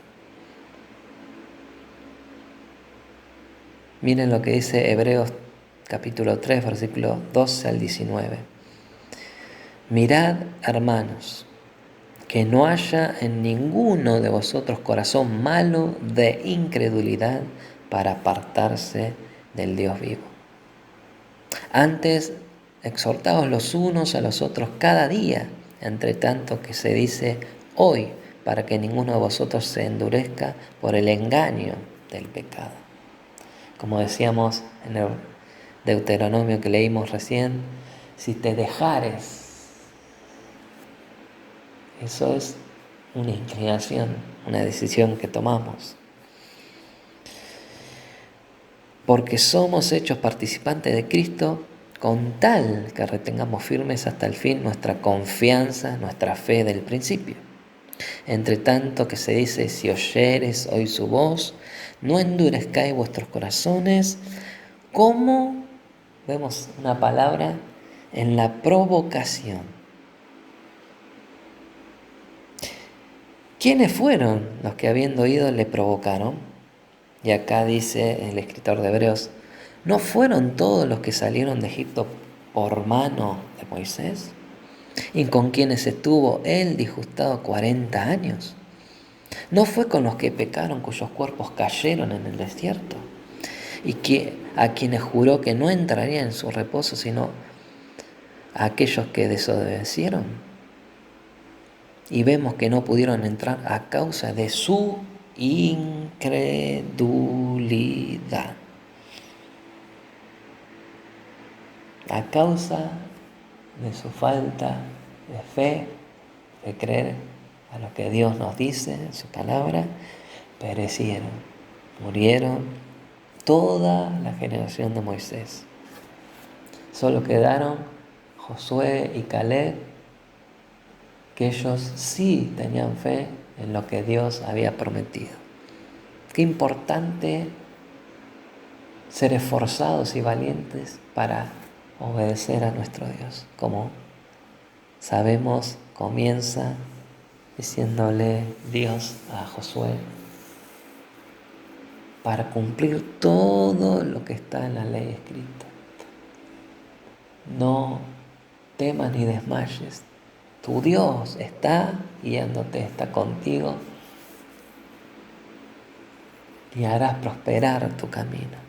Miren lo que dice Hebreos capítulo 3, versículo 12 al 19. Mirad, hermanos, que no haya en ninguno de vosotros corazón malo de incredulidad para apartarse del Dios vivo. Antes, exhortaos los unos a los otros cada día, entre tanto que se dice hoy, para que ninguno de vosotros se endurezca por el engaño del pecado. Como decíamos en el Deuteronomio que leímos recién, si te dejares, eso es una inclinación, una decisión que tomamos. Porque somos hechos participantes de Cristo, con tal que retengamos firmes hasta el fin nuestra confianza, nuestra fe del principio. Entre tanto que se dice, si oyeres hoy su voz, no endurezcáis vuestros corazones, como vemos una palabra en la provocación. ¿Quiénes fueron los que habiendo oído le provocaron? Y acá dice el escritor de Hebreos, ¿no fueron todos los que salieron de Egipto por mano de Moisés? ¿Y con quienes estuvo él disgustado 40 años? ¿No fue con los que pecaron cuyos cuerpos cayeron en el desierto? Y a quienes juró que no entrarían en su reposo, sino a aquellos que desobedecieron. Y vemos que no pudieron entrar a causa de su incredulidad. A causa de su falta de fe, de creer a lo que Dios nos dice en su palabra, perecieron, murieron toda la generación de Moisés. Solo quedaron Josué y Caleb, que ellos sí tenían fe en lo que Dios había prometido. Qué importante ser esforzados y valientes para obedecer a nuestro Dios. Como sabemos, comienza diciéndole Dios a Josué, para cumplir todo lo que está en la ley escrita. No temas ni desmayes. Tu Dios está guiándote, está contigo y harás prosperar tu camino.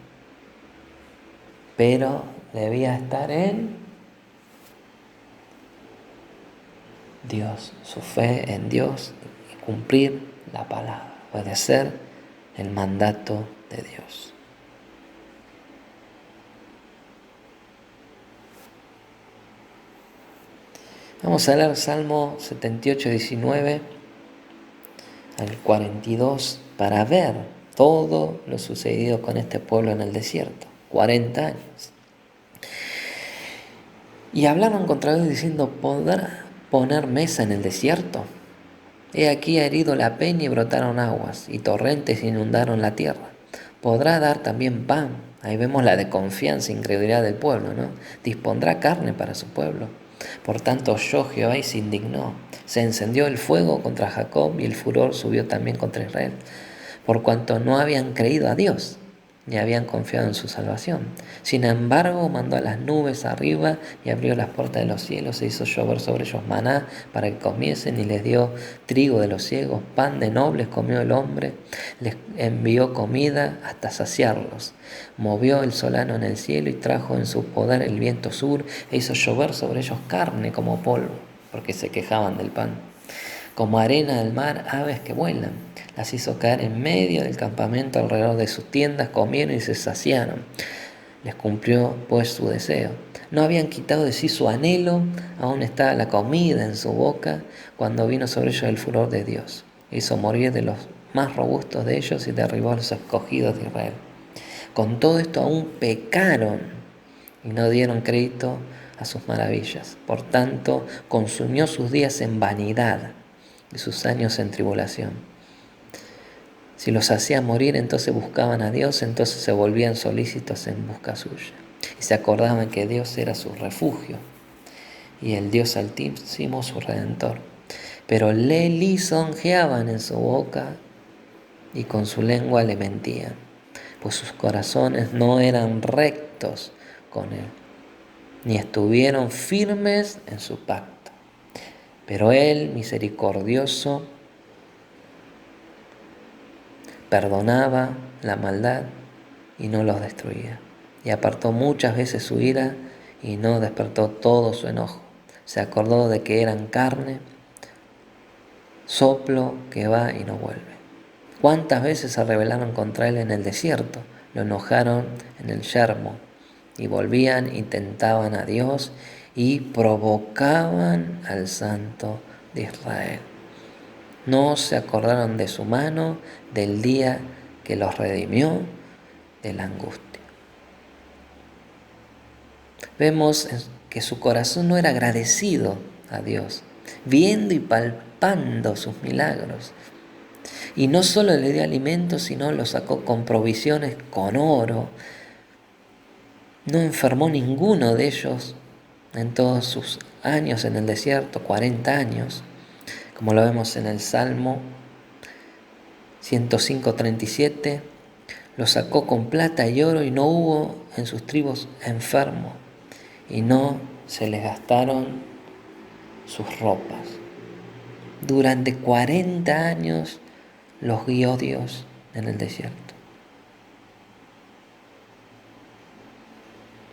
Pero debía estar en Dios, su fe en Dios y cumplir la palabra, obedecer el mandato de Dios. Vamos a leer Salmo 78, 19 al 42 para ver todo lo sucedido con este pueblo en el desierto, 40 años. Y hablaron contra Dios diciendo, ¿podrá poner mesa en el desierto? He aquí ha herido la peña y brotaron aguas, y torrentes inundaron la tierra. Podrá dar también pan. Ahí vemos la desconfianza e incredulidad del pueblo, ¿no? Dispondrá carne para su pueblo. Por tanto oyó Jehová y se indignó. Se encendió el fuego contra Jacob y el furor subió también contra Israel, por cuanto no habían creído a Dios, ni habían confiado en su salvación. Sin embargo, mandó a las nubes arriba y abrió las puertas de los cielos e hizo llover sobre ellos maná para que comiesen, y les dio trigo de los ciegos, pan de nobles comió el hombre, les envió comida hasta saciarlos. Movió el solano en el cielo y trajo en su poder el viento sur e hizo llover sobre ellos carne como polvo, porque se quejaban del pan. Como arena del mar, aves que vuelan. Las hizo caer en medio del campamento alrededor de sus tiendas, comieron y se saciaron. Les cumplió pues su deseo. No habían quitado de sí su anhelo, aún estaba la comida en su boca, cuando vino sobre ellos el furor de Dios. Hizo morir de los más robustos de ellos y derribó a los escogidos de Israel. Con todo esto aún pecaron y no dieron crédito a sus maravillas. Por tanto, consumió sus días en vanidad y sus años en tribulación. Si los hacía morir, entonces buscaban a Dios, entonces se volvían solícitos en busca suya. Y se acordaban que Dios era su refugio y el Dios Altísimo su Redentor. Pero le lisonjeaban en su boca y con su lengua le mentían, pues sus corazones no eran rectos con él, ni estuvieron firmes en su pacto. Pero él, misericordioso, perdonaba la maldad y no los destruía. Y apartó muchas veces su ira y no despertó todo su enojo. Se acordó de que eran carne, soplo que va y no vuelve. ¿Cuántas veces se rebelaron contra él en el desierto? Lo enojaron en el yermo y volvían y tentaban a Dios y provocaban al Santo de Israel. No se acordaron de su mano, del día que los redimió de la angustia. Vemos que su corazón no era agradecido a Dios, viendo y palpando sus milagros. Y no solo le dio alimento, sino lo sacó con provisiones, con oro. No enfermó ninguno de ellos en todos sus años en el desierto, 40 años, como lo vemos en el Salmo 105:37. Lo sacó con plata y oro y no hubo en sus tribus enfermo y no se les gastaron sus ropas. Durante 40 años los guió Dios en el desierto.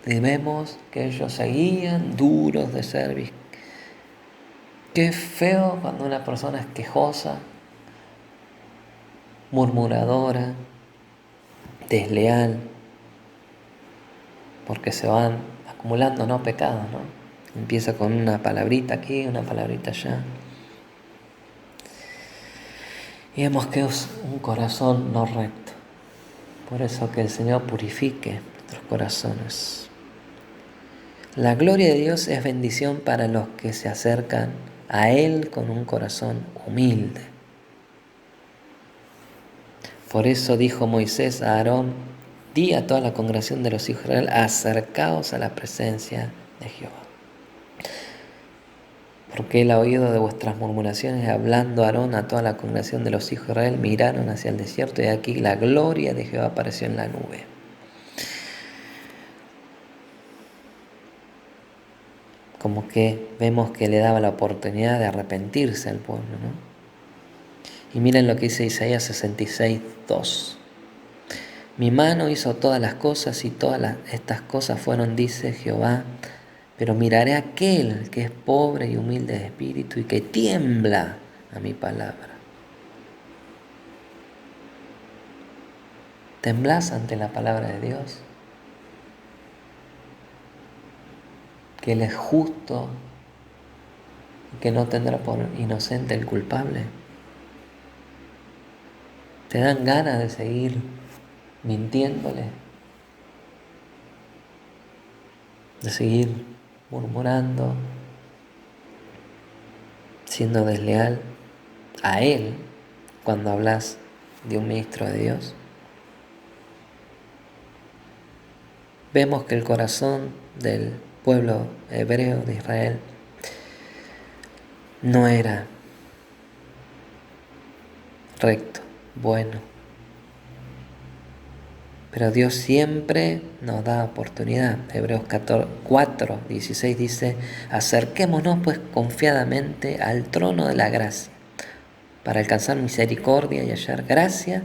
Y vemos que ellos seguían duros de cerviz. Qué feo cuando una persona es quejosa, murmuradora, desleal, porque se van acumulando, ¿no?, pecados, ¿no? Empieza con una palabrita aquí, una palabrita allá. Y vemos que es un corazón no recto. Por eso que el Señor purifique nuestros corazones. La gloria de Dios es bendición para los que se acercan a Él con un corazón humilde. Por eso dijo Moisés a Aarón: di a toda la congregación de los hijos de Israel, acercaos a la presencia de Jehová. Porque él ha oído de vuestras murmuraciones, hablando Aarón a toda la congregación de los hijos de Israel, miraron hacia el desierto y aquí la gloria de Jehová apareció en la nube. Como que vemos que le daba la oportunidad de arrepentirse al pueblo, ¿no? Y miren lo que dice Isaías 66:2. Mi mano hizo todas las cosas y todas estas cosas fueron, dice Jehová, pero miraré a aquel que es pobre y humilde de espíritu y que tiembla a mi palabra. ¿Temblás ante la palabra de Dios? Que Él es justo y que no tendrá por inocente el culpable. ¿Te dan ganas de seguir mintiéndole? ¿De seguir murmurando? ¿Siendo desleal? a Él cuando hablas de un ministro de Dios? Vemos que el corazón del pueblo hebreo de Israel no era recto, bueno. Pero Dios siempre nos da oportunidad. Hebreos 4:16 dice: acerquémonos pues confiadamente al trono de la gracia, para alcanzar misericordia y hallar gracia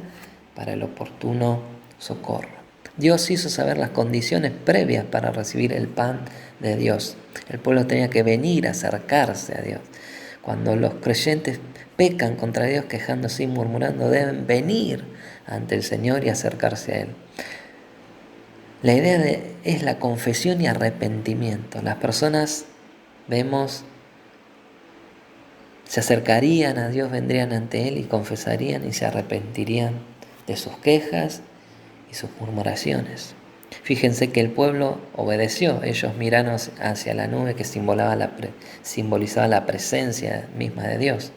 para el oportuno socorro. Dios hizo saber las condiciones previas para recibir el pan de Dios. El pueblo tenía que venir a acercarse a Dios. Cuando los creyentes pecan contra Dios, quejándose y murmurando, deben venir ante el Señor y acercarse a Él. La idea es la confesión y arrepentimiento. Las personas, vemos, se acercarían a Dios, vendrían ante Él y confesarían y se arrepentirían de sus quejas y sus murmuraciones. Fíjense que el pueblo obedeció. Ellos miraron hacia la nube que simbolizaba la presencia misma de Dios.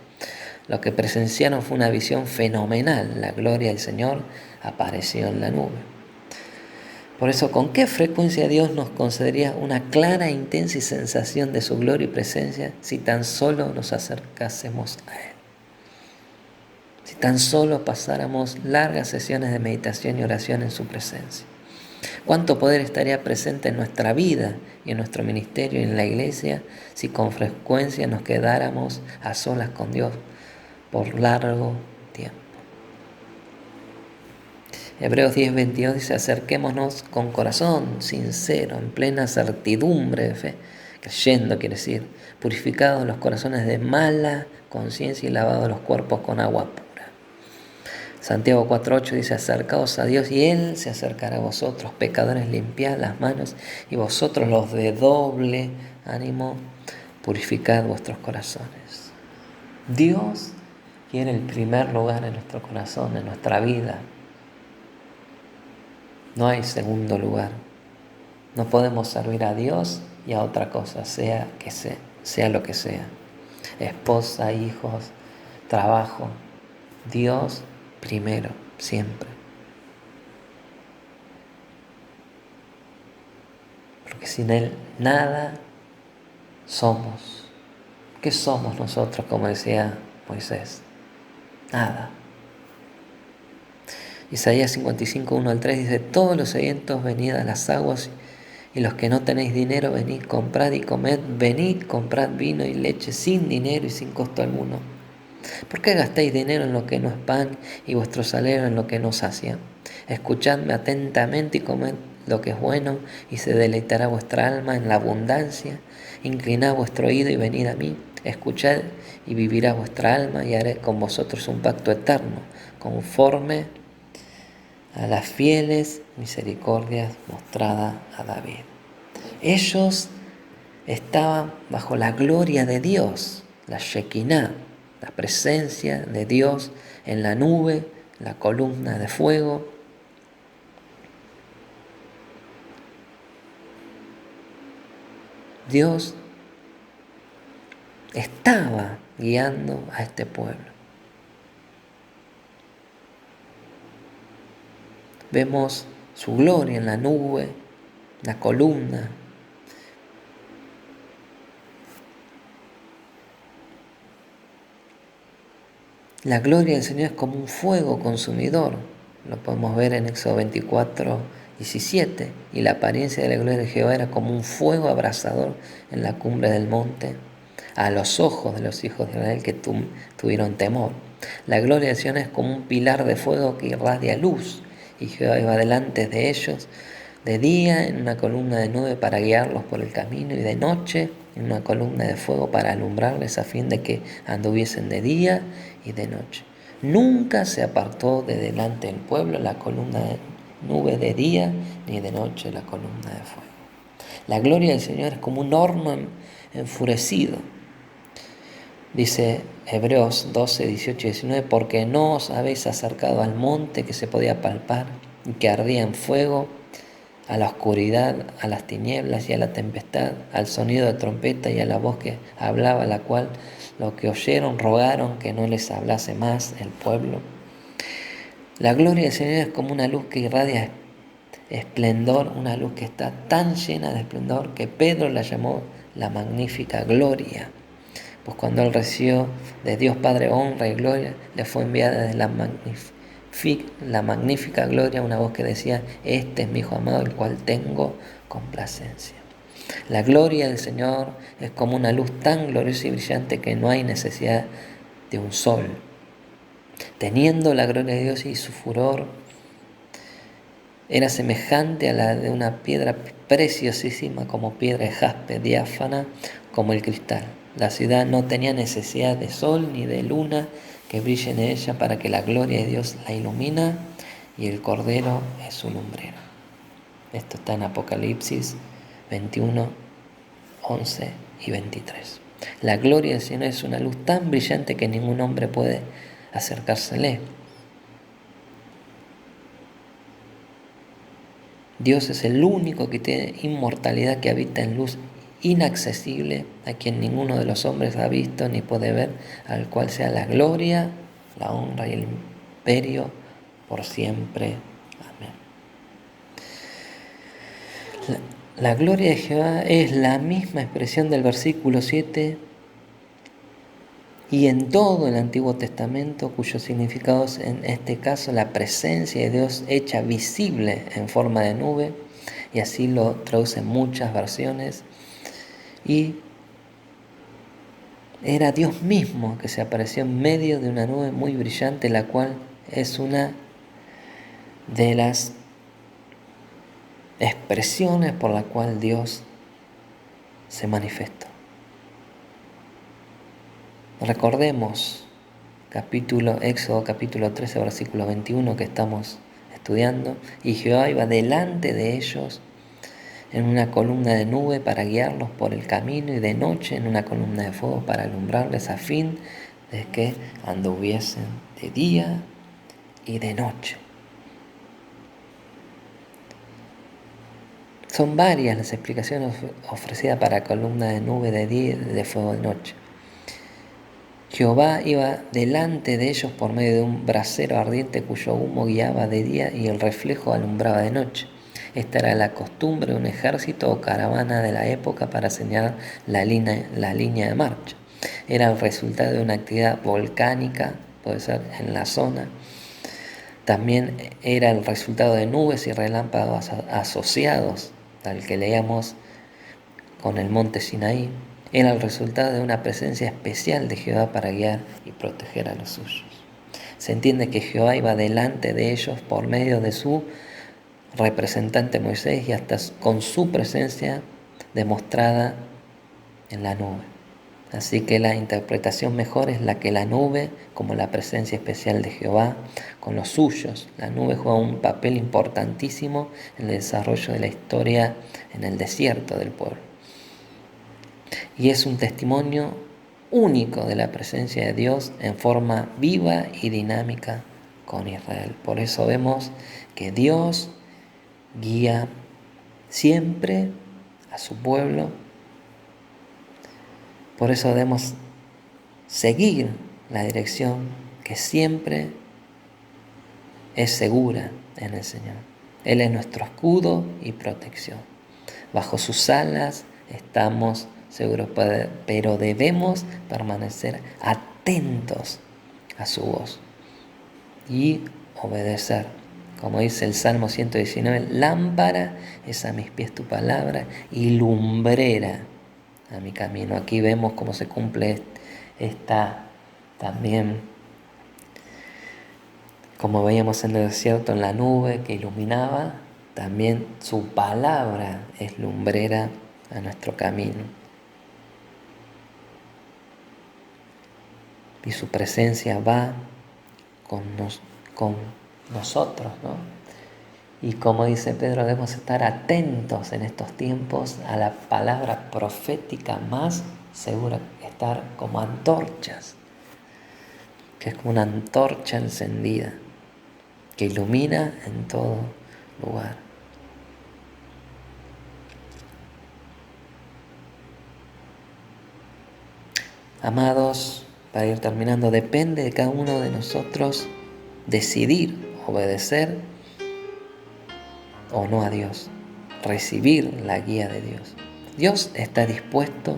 Lo que presenciaron fue una visión fenomenal. La gloria del Señor apareció en la nube. Por eso, ¿con qué frecuencia Dios nos concedería una clara, intensa sensación de su gloria y presencia si tan solo nos acercásemos a Él? Si tan solo pasáramos largas sesiones de meditación y oración en su presencia. ¿Cuánto poder estaría presente en nuestra vida y en nuestro ministerio y en la iglesia si con frecuencia nos quedáramos a solas con Dios por largo tiempo? Hebreos 10:22 dice: acerquémonos con corazón sincero, en plena certidumbre de fe, creyendo, quiere decir, purificados los corazones de mala conciencia y lavados los cuerpos con agua pura. Santiago 4:8 dice: acercaos a Dios y Él se acercará a vosotros, pecadores, limpiad las manos, y vosotros los de doble ánimo, purificad vuestros corazones. Dios quiere el primer lugar en nuestro corazón, en nuestra vida. No hay segundo lugar. No podemos servir a Dios y a otra cosa, sea lo que sea. Esposa, hijos, trabajo. Dios primero, siempre. Porque sin Él nada somos. ¿Qué somos nosotros, como decía Moisés? Nada. Isaías 55:1-3 dice: todos los sedientos venid a las aguas, y los que no tenéis dinero venid, comprad y comed, venid, comprad vino y leche sin dinero y sin costo alguno. ¿Por qué gastáis dinero en lo que no es pan y vuestro salario en lo que no sacia? Escuchadme atentamente y comed lo que es bueno, y se deleitará vuestra alma en la abundancia. Inclinad vuestro oído y venid a mí. Escuchad y vivirá vuestra alma, y haré con vosotros un pacto eterno, conforme a las fieles misericordias mostradas a David. Ellos estaban bajo la gloria de Dios, la Shekinah, la presencia de Dios en la nube, la columna de fuego. Dios estaba guiando a este pueblo. Vemos su gloria en la nube, la columna. La gloria del Señor es como un fuego consumidor. Lo podemos ver en Éxodo 24:17. Y la apariencia de la gloria de Jehová era como un fuego abrasador en la cumbre del monte, a los ojos de los hijos de Israel que tuvieron temor. La gloria del Señor es como un pilar de fuego que irradia luz, y Jehová iba delante de ellos de día en una columna de nube para guiarlos por el camino, y de noche en una columna de fuego para alumbrarles, a fin de que anduviesen de día y de noche. Nunca se apartó de delante del pueblo la columna de nube de día, ni de noche la columna de fuego. La gloria del Señor es como un horno enfurecido. Dice Hebreos 12:18-19: porque no os habéis acercado al monte que se podía palpar y que ardía en fuego, a la oscuridad, a las tinieblas y a la tempestad, al sonido de trompeta y a la voz que hablaba, la cual lo que oyeron rogaron que no les hablase más el pueblo. La gloria del Señor es como una luz que irradia esplendor, una luz que está tan llena de esplendor que Pedro la llamó la magnífica gloria. Pues cuando él recibió de Dios Padre honra y gloria, le fue enviada desde la magnífica gloria una voz que decía: este es mi Hijo amado, el cual tengo complacencia. La gloria del Señor es como una luz tan gloriosa y brillante que no hay necesidad de un sol. Teniendo la gloria de Dios y su furor, era semejante a la de una piedra preciosísima, como piedra de jaspe, diáfana como el cristal. La ciudad no tenía necesidad de sol ni de luna que brillen en ella, para que la gloria de Dios la ilumina y el Cordero es su lumbrero. Esto está en Apocalipsis 21, 11 y 23. La gloria del Señor es una luz tan brillante que ningún hombre puede acercársele. Dios es el único que tiene inmortalidad, que habita en luz inaccesible, a quien ninguno de los hombres ha visto ni puede ver, al cual sea la gloria, la honra y el imperio por siempre. Amén. La gloria de Jehová es la misma expresión del versículo 7 y en todo el Antiguo Testamento, cuyo significado es en este caso la presencia de Dios hecha visible en forma de nube, y así lo traducen muchas versiones. Y era Dios mismo que se apareció en medio de una nube muy brillante, la cual es una de las expresiones por la cual Dios se manifestó. Recordemos Éxodo capítulo 13, versículo 21 que estamos estudiando. Y Jehová iba delante de ellos en una columna de nube para guiarlos por el camino, y de noche en una columna de fuego para alumbrarles, a fin de que anduviesen de día y de noche. Son varias las explicaciones ofrecidas para columna de nube de día y de fuego de noche. Jehová iba delante de ellos por medio de un brasero ardiente cuyo humo guiaba de día y el reflejo alumbraba de noche. Esta era la costumbre de un ejército o caravana de la época para señalar la línea de marcha. Era el resultado de una actividad volcánica, puede ser en la zona. También era el resultado de nubes y relámpagos asociados, tal que leíamos con el monte Sinaí. Era el resultado de una presencia especial de Jehová para guiar y proteger a los suyos. Se entiende que Jehová iba delante de ellos por medio de su representante Moisés, y hasta con su presencia demostrada en la nube. Así que la interpretación mejor es la que la nube, como la presencia especial de Jehová con los suyos. La nube juega un papel importantísimo en el desarrollo de la historia en el desierto del pueblo. Y es un testimonio único de la presencia de Dios en forma viva y dinámica con Israel. Por eso vemos que Dios guía siempre a su pueblo. Por eso debemos seguir la dirección que siempre es segura en el Señor. Él es nuestro escudo y protección. Bajo sus alas estamos seguros, pero debemos permanecer atentos a su voz y obedecer. Como dice el Salmo 119, lámpara es a mis pies tu palabra y lumbrera a mi camino. Aquí vemos cómo se cumple esta también, como veíamos en el desierto, en la nube que iluminaba. También su palabra es lumbrera a nuestro camino. Y su presencia va con nosotros, ¿no? Y como dice Pedro, debemos estar atentos en estos tiempos a la palabra profética más segura, estar como antorchas, que es como una antorcha encendida, que ilumina en todo lugar. Amados, para ir terminando, depende de cada uno de nosotros decidir obedecer o no a Dios, recibir la guía de Dios. Dios está dispuesto,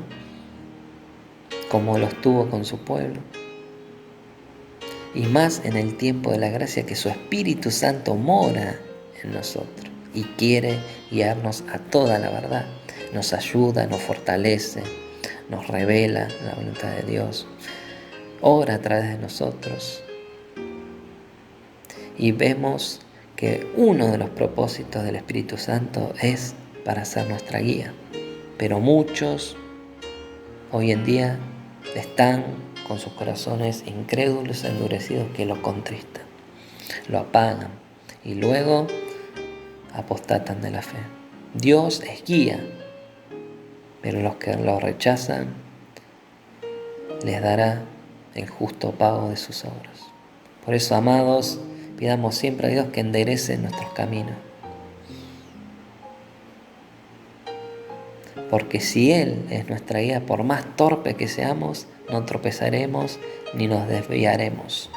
como lo estuvo con su pueblo, y más en el tiempo de la gracia, que su Espíritu Santo mora en nosotros y quiere guiarnos a toda la verdad. Nos ayuda, nos fortalece, nos revela la voluntad de Dios, obra a través de nosotros. Y vemos que uno de los propósitos del Espíritu Santo es para ser nuestra guía. Pero muchos hoy en día están con sus corazones incrédulos, endurecidos, que lo contristan, lo apagan y luego apostatan de la fe. Dios es guía, pero los que lo rechazan les dará el justo pago de sus obras. Por eso, amados, pidamos siempre a Dios que enderece nuestros caminos. Porque si Él es nuestra guía, por más torpe que seamos, no tropezaremos ni nos desviaremos.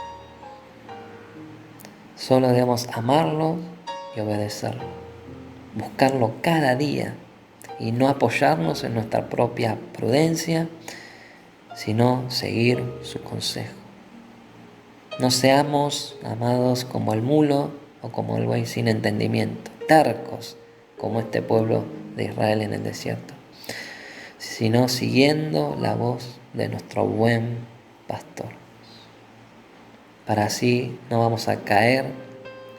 Solo debemos amarlo y obedecerlo, buscarlo cada día y no apoyarnos en nuestra propia prudencia, sino seguir su consejo. No seamos, amados, como el mulo o como el buey sin entendimiento, tercos como este pueblo de Israel en el desierto, sino siguiendo la voz de nuestro buen pastor. Para así no vamos a caer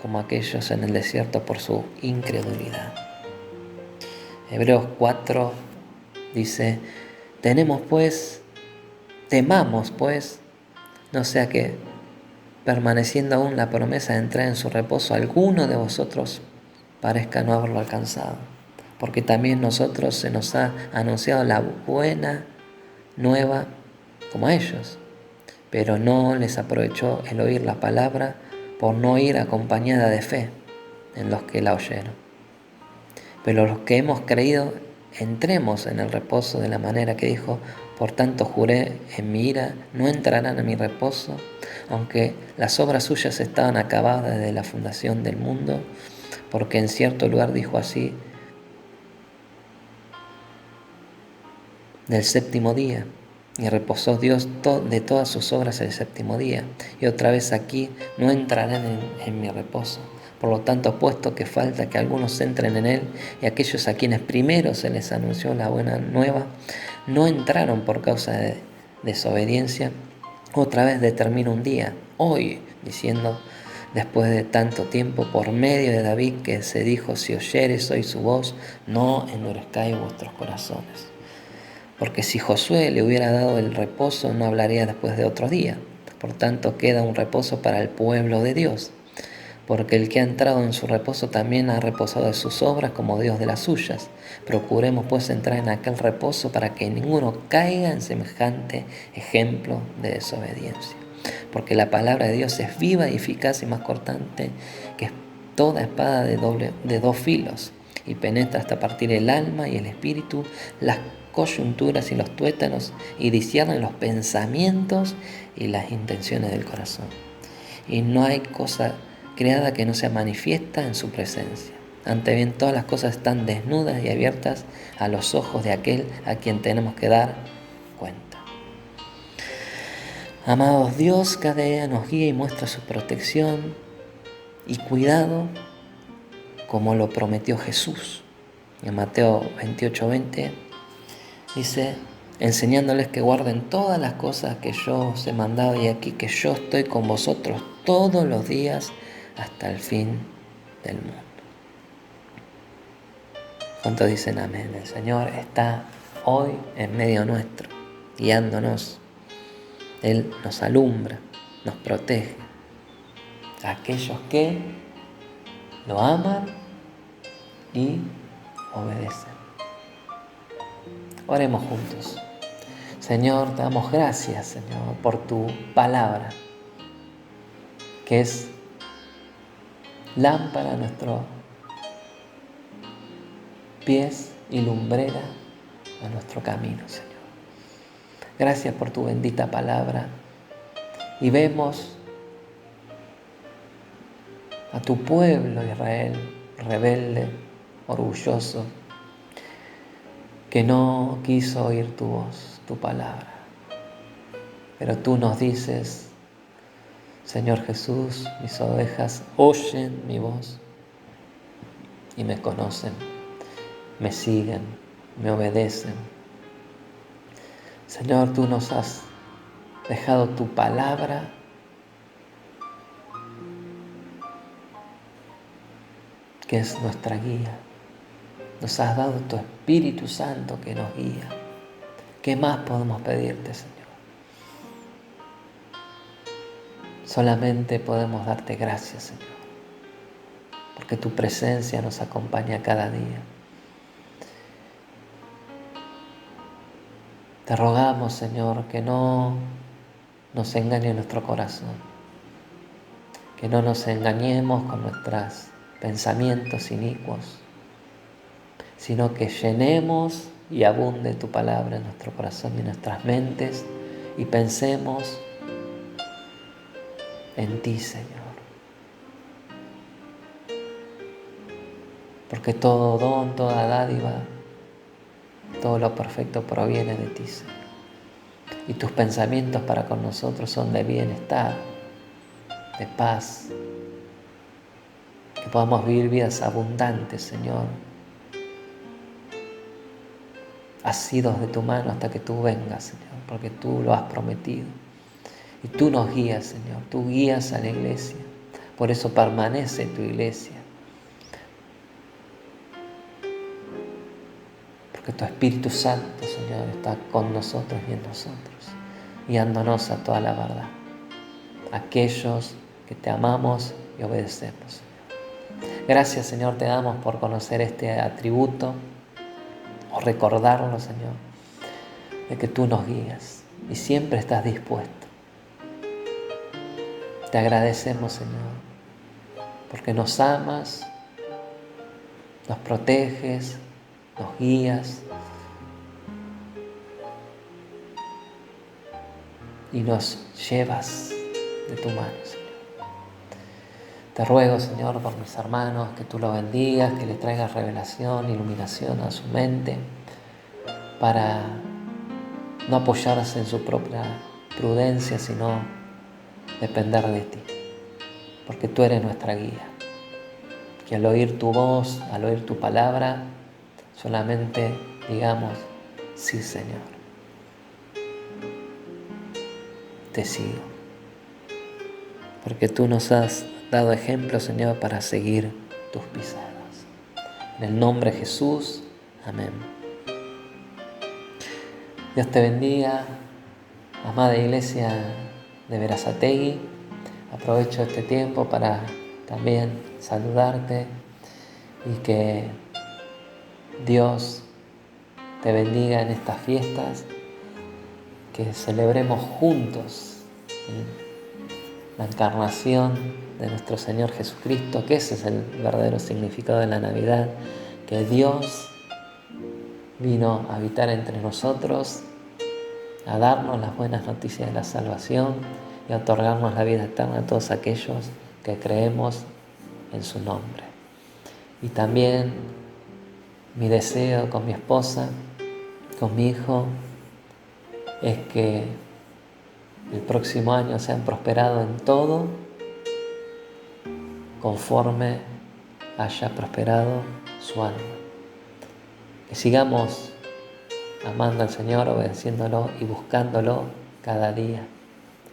como aquellos en el desierto por su incredulidad. Hebreos 4 dice: temamos pues, no sea que, permaneciendo aún la promesa de entrar en su reposo, alguno de vosotros parezca no haberlo alcanzado. Porque también nosotros se nos ha anunciado la buena nueva como a ellos, pero no les aprovechó el oír la palabra por no ir acompañada de fe en los que la oyeron. Pero los que hemos creído, entremos en el reposo de la manera que dijo: por tanto juré en mi ira, no entrarán a mi reposo, aunque las obras suyas estaban acabadas desde la fundación del mundo, porque en cierto lugar dijo así del séptimo día, y reposó Dios de todas sus obras el séptimo día. Y otra vez aquí: no entrarán en mi reposo. Por lo tanto, puesto que falta que algunos entren en él, y aquellos a quienes primero se les anunció la buena nueva no entraron por causa de desobediencia, otra vez determina un día, hoy, diciendo, después de tanto tiempo, por medio de David, que se dijo: si oyereis hoy su voz, no endurezcáis vuestros corazones. Porque si Josué le hubiera dado el reposo, no hablaría después de otro día. Por tanto, queda un reposo para el pueblo de Dios. Porque el que ha entrado en su reposo también ha reposado de sus obras como Dios de las suyas. Procuremos pues entrar en aquel reposo, para que ninguno caiga en semejante ejemplo de desobediencia. Porque la palabra de Dios es viva y eficaz y más cortante que toda espada de dos filos, y penetra hasta partir el alma y el espíritu, las coyunturas y los tuétanos, y discierne los pensamientos y las intenciones del corazón. Y no hay cosa creada que no sea manifiesta en su presencia. Ante bien, todas las cosas están desnudas y abiertas a los ojos de aquel a quien tenemos que dar cuenta. Amados, Dios cada día nos guía y muestra su protección y cuidado, como lo prometió Jesús. En Mateo 28:20 dice: enseñándoles que guarden todas las cosas que yo os he mandado, y aquí que yo estoy con vosotros todos los días hasta el fin del mundo. ¿Cuántos dicen amén? El Señor está hoy en medio nuestro, guiándonos. Él nos alumbra, nos protege. Aquellos que lo aman y obedecen. Oremos juntos. Señor, te damos gracias, Señor, por tu palabra, que es lámpara a nuestros pies y lumbrera a nuestro camino, Señor. Gracias por tu bendita palabra. Y vemos a tu pueblo Israel, rebelde, orgulloso, que no quiso oír tu voz, tu palabra. Pero tú nos dices, Señor Jesús, mis ovejas oyen mi voz y me conocen, me siguen, me obedecen. Señor, tú nos has dejado tu palabra que es nuestra guía. Nos has dado tu Espíritu Santo que nos guía. ¿Qué más podemos pedirte, Señor? Solamente podemos darte gracias, Señor, porque tu presencia nos acompaña cada día. Te rogamos, Señor, que no nos engañe nuestro corazón, que no nos engañemos con nuestros pensamientos inicuos, sino que llenemos y abunde tu palabra en nuestro corazón y en nuestras mentes y pensemos en ti, Señor. Porque todo don, toda dádiva, todo lo perfecto proviene de ti, Señor. Y tus pensamientos para con nosotros son de bienestar, de paz, que podamos vivir vidas abundantes, Señor, asidos de tu mano hasta que tú vengas, Señor, porque tú lo has prometido. Y tú nos guías, Señor, tú guías a la iglesia, por eso permanece tu iglesia, porque tu Espíritu Santo, Señor, está con nosotros y en nosotros, guiándonos a toda la verdad, aquellos que te amamos y obedecemos, Señor. Gracias, Señor, te damos por conocer este atributo, o recordarlo, Señor, de que tú nos guías y siempre estás dispuesto. Te agradecemos, Señor, porque nos amas, nos proteges, nos guías y nos llevas de tu mano, Señor. Te ruego, Señor, por mis hermanos, que tú los bendigas, que les traigas revelación, iluminación a su mente, para no apoyarse en su propia prudencia, sino depender de ti, porque tú eres nuestra guía. Que al oír tu voz, al oír tu palabra, solamente digamos, sí, Señor, te sigo. Porque tú nos has dado ejemplo, Señor, para seguir tus pisadas. En el nombre de Jesús, amén. Dios te bendiga, amada iglesia de Berazategui. Aprovecho este tiempo para también saludarte y que Dios te bendiga en estas fiestas, que celebremos juntos la encarnación de nuestro Señor Jesucristo, que ese es el verdadero significado de la Navidad, que Dios vino a habitar entre nosotros, a darnos las buenas noticias de la salvación y a otorgarnos la vida eterna a todos aquellos que creemos en su nombre. Y también mi deseo con mi esposa, con mi hijo, es que el próximo año sean prosperados en todo conforme haya prosperado su alma. Que sigamos amando al Señor, obedeciéndolo y buscándolo cada día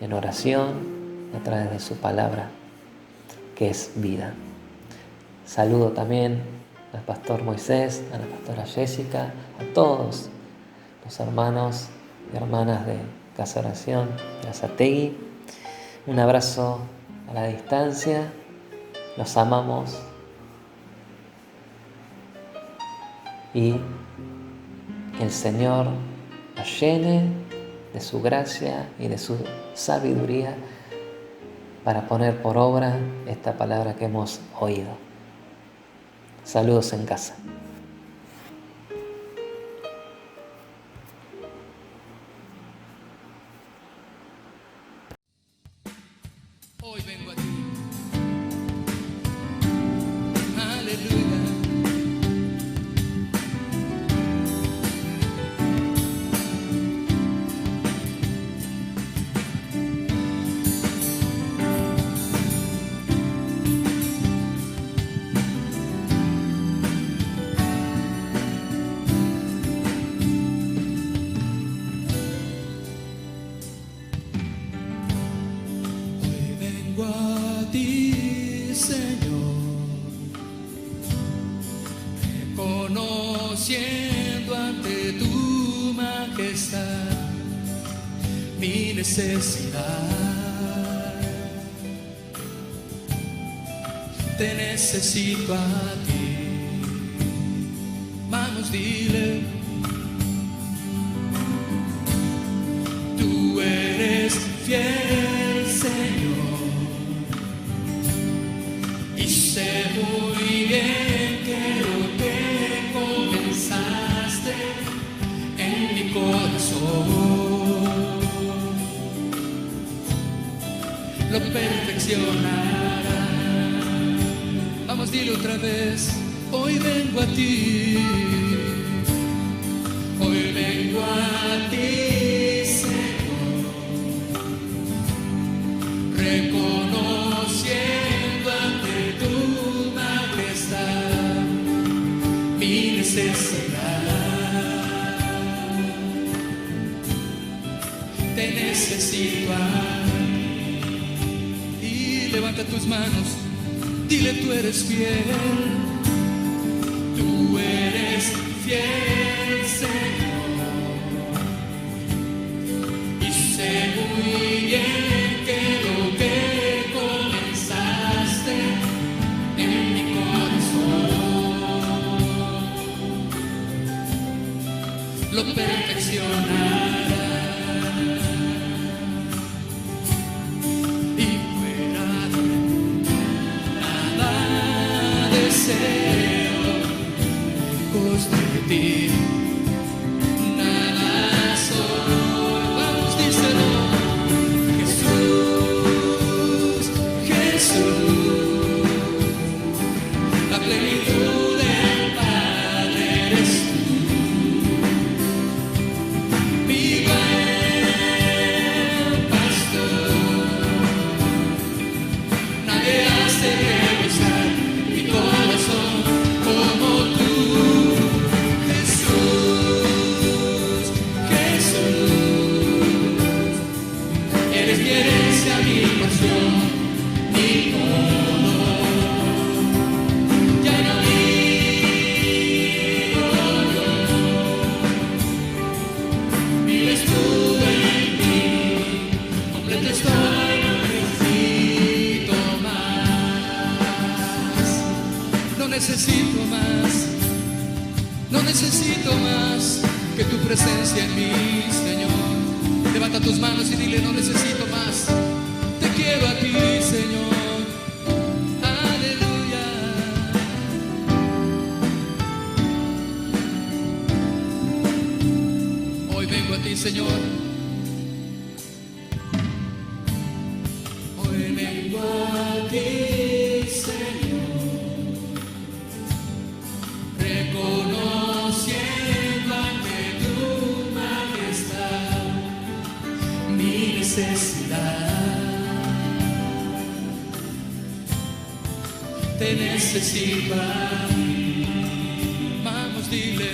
en oración a través de su palabra, que es vida. Saludo también al pastor Moisés, a la pastora Jessica, a todos los hermanos y hermanas de Casa Oración Berazategui. Un abrazo a la distancia, los amamos y que el Señor nos llene de su gracia y de su sabiduría para poner por obra esta palabra que hemos oído. Saludos en casa. vengo a ti, Señor, reconociendo ante tu majestad mi necesidad. Te necesito a ti. Vamos, dile. Tú eres fiel, Señor, y sé muy bien que lo que comenzaste en mi corazón lo perfeccionará. Vamos, dile otra vez. Hoy vengo a ti. Hoy vengo a ti, Señor, reconociendo ante tu majestad mi necesidad. Te necesito a mí. Y levanta tus manos, dile: tú eres fiel, tú eres fiel, Señor, y sé muy bien que lo que comenzaste en mi corazón lo perfeccionará. Y fuera de nada deseo lejos de ti. No necesito más que tu presencia en mí, Señor. Levanta tus manos y dile: no necesito más. Te quiero a ti, Señor. Aleluya. Hoy vengo a ti, Señor. Hoy vengo a ti, Señor, reconociendo ante tu majestad mi necesidad. Te necesito a mí. Vamos, dile: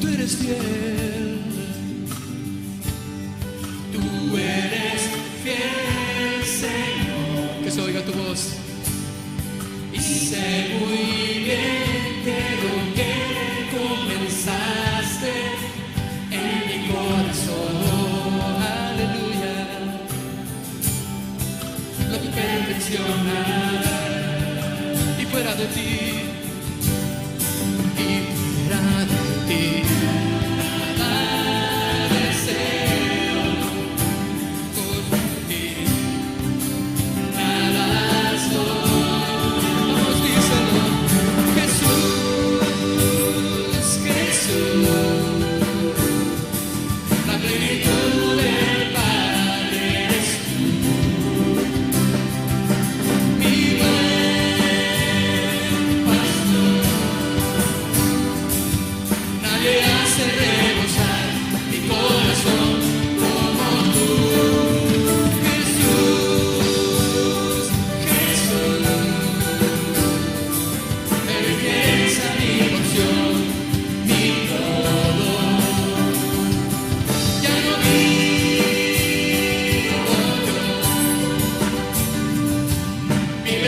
tú eres fiel, tú eres fiel, Señor. Que se oiga tu voz. Y sé muy bien que lo que comenzaste en mi corazón, aleluya, lo perfeccionará. Y fuera de ti, y fuera de ti, nada deseo, por ti, nada soy. Vamos, díselo. La plenitud del Padre eres tú, mi buen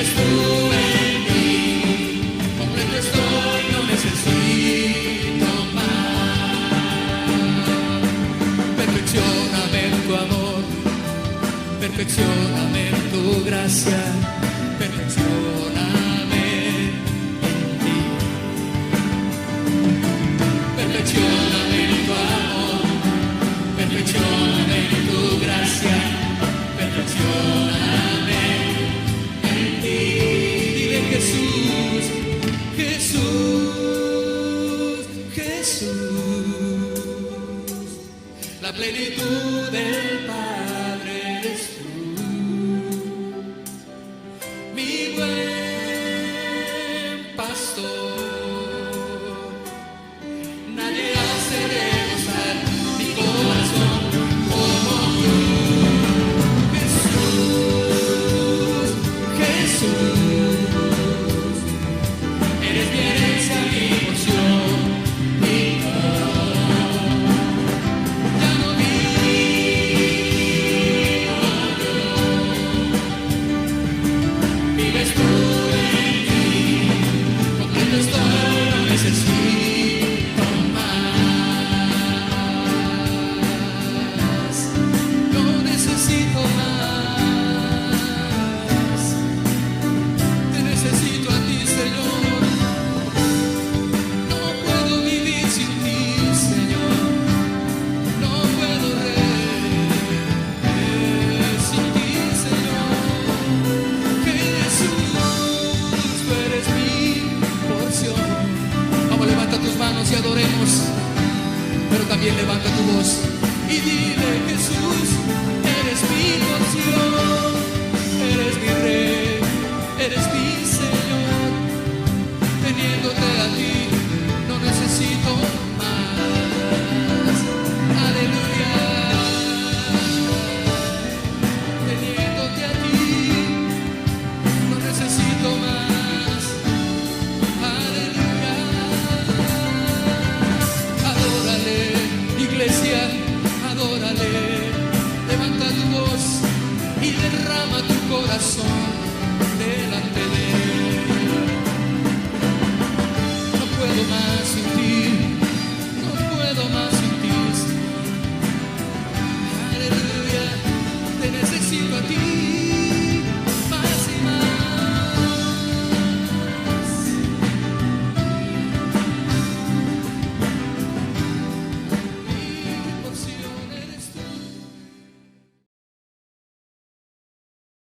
vives tú en mí, completo estoy, no necesito más. Perfeccióname en tu amor, perfeccióname en tu gracia, perfeccióname en ti. Perfeccióname en tu amor, perfeccióname en tu gracia, perfeccióname en ti. Dile Jesús, Jesús, Jesús, la plenitud del Padre eres tú, mi buen pastor. Nadie hace regozar mi corazón como tú. Jesús, Jesús, eres mi herencia, mi porción, mi todo. Ya no vivo yo, vives tú en mí, completo estoy, no necesito más, no necesito más, te necesito a ti, Señor, no puedo vivir sin ti, Señor, no puedo sin ti, Señor. Jesús, tú eres mi porción. Vamos, levanta tus manos y adoremos, pero también levanta tu voz.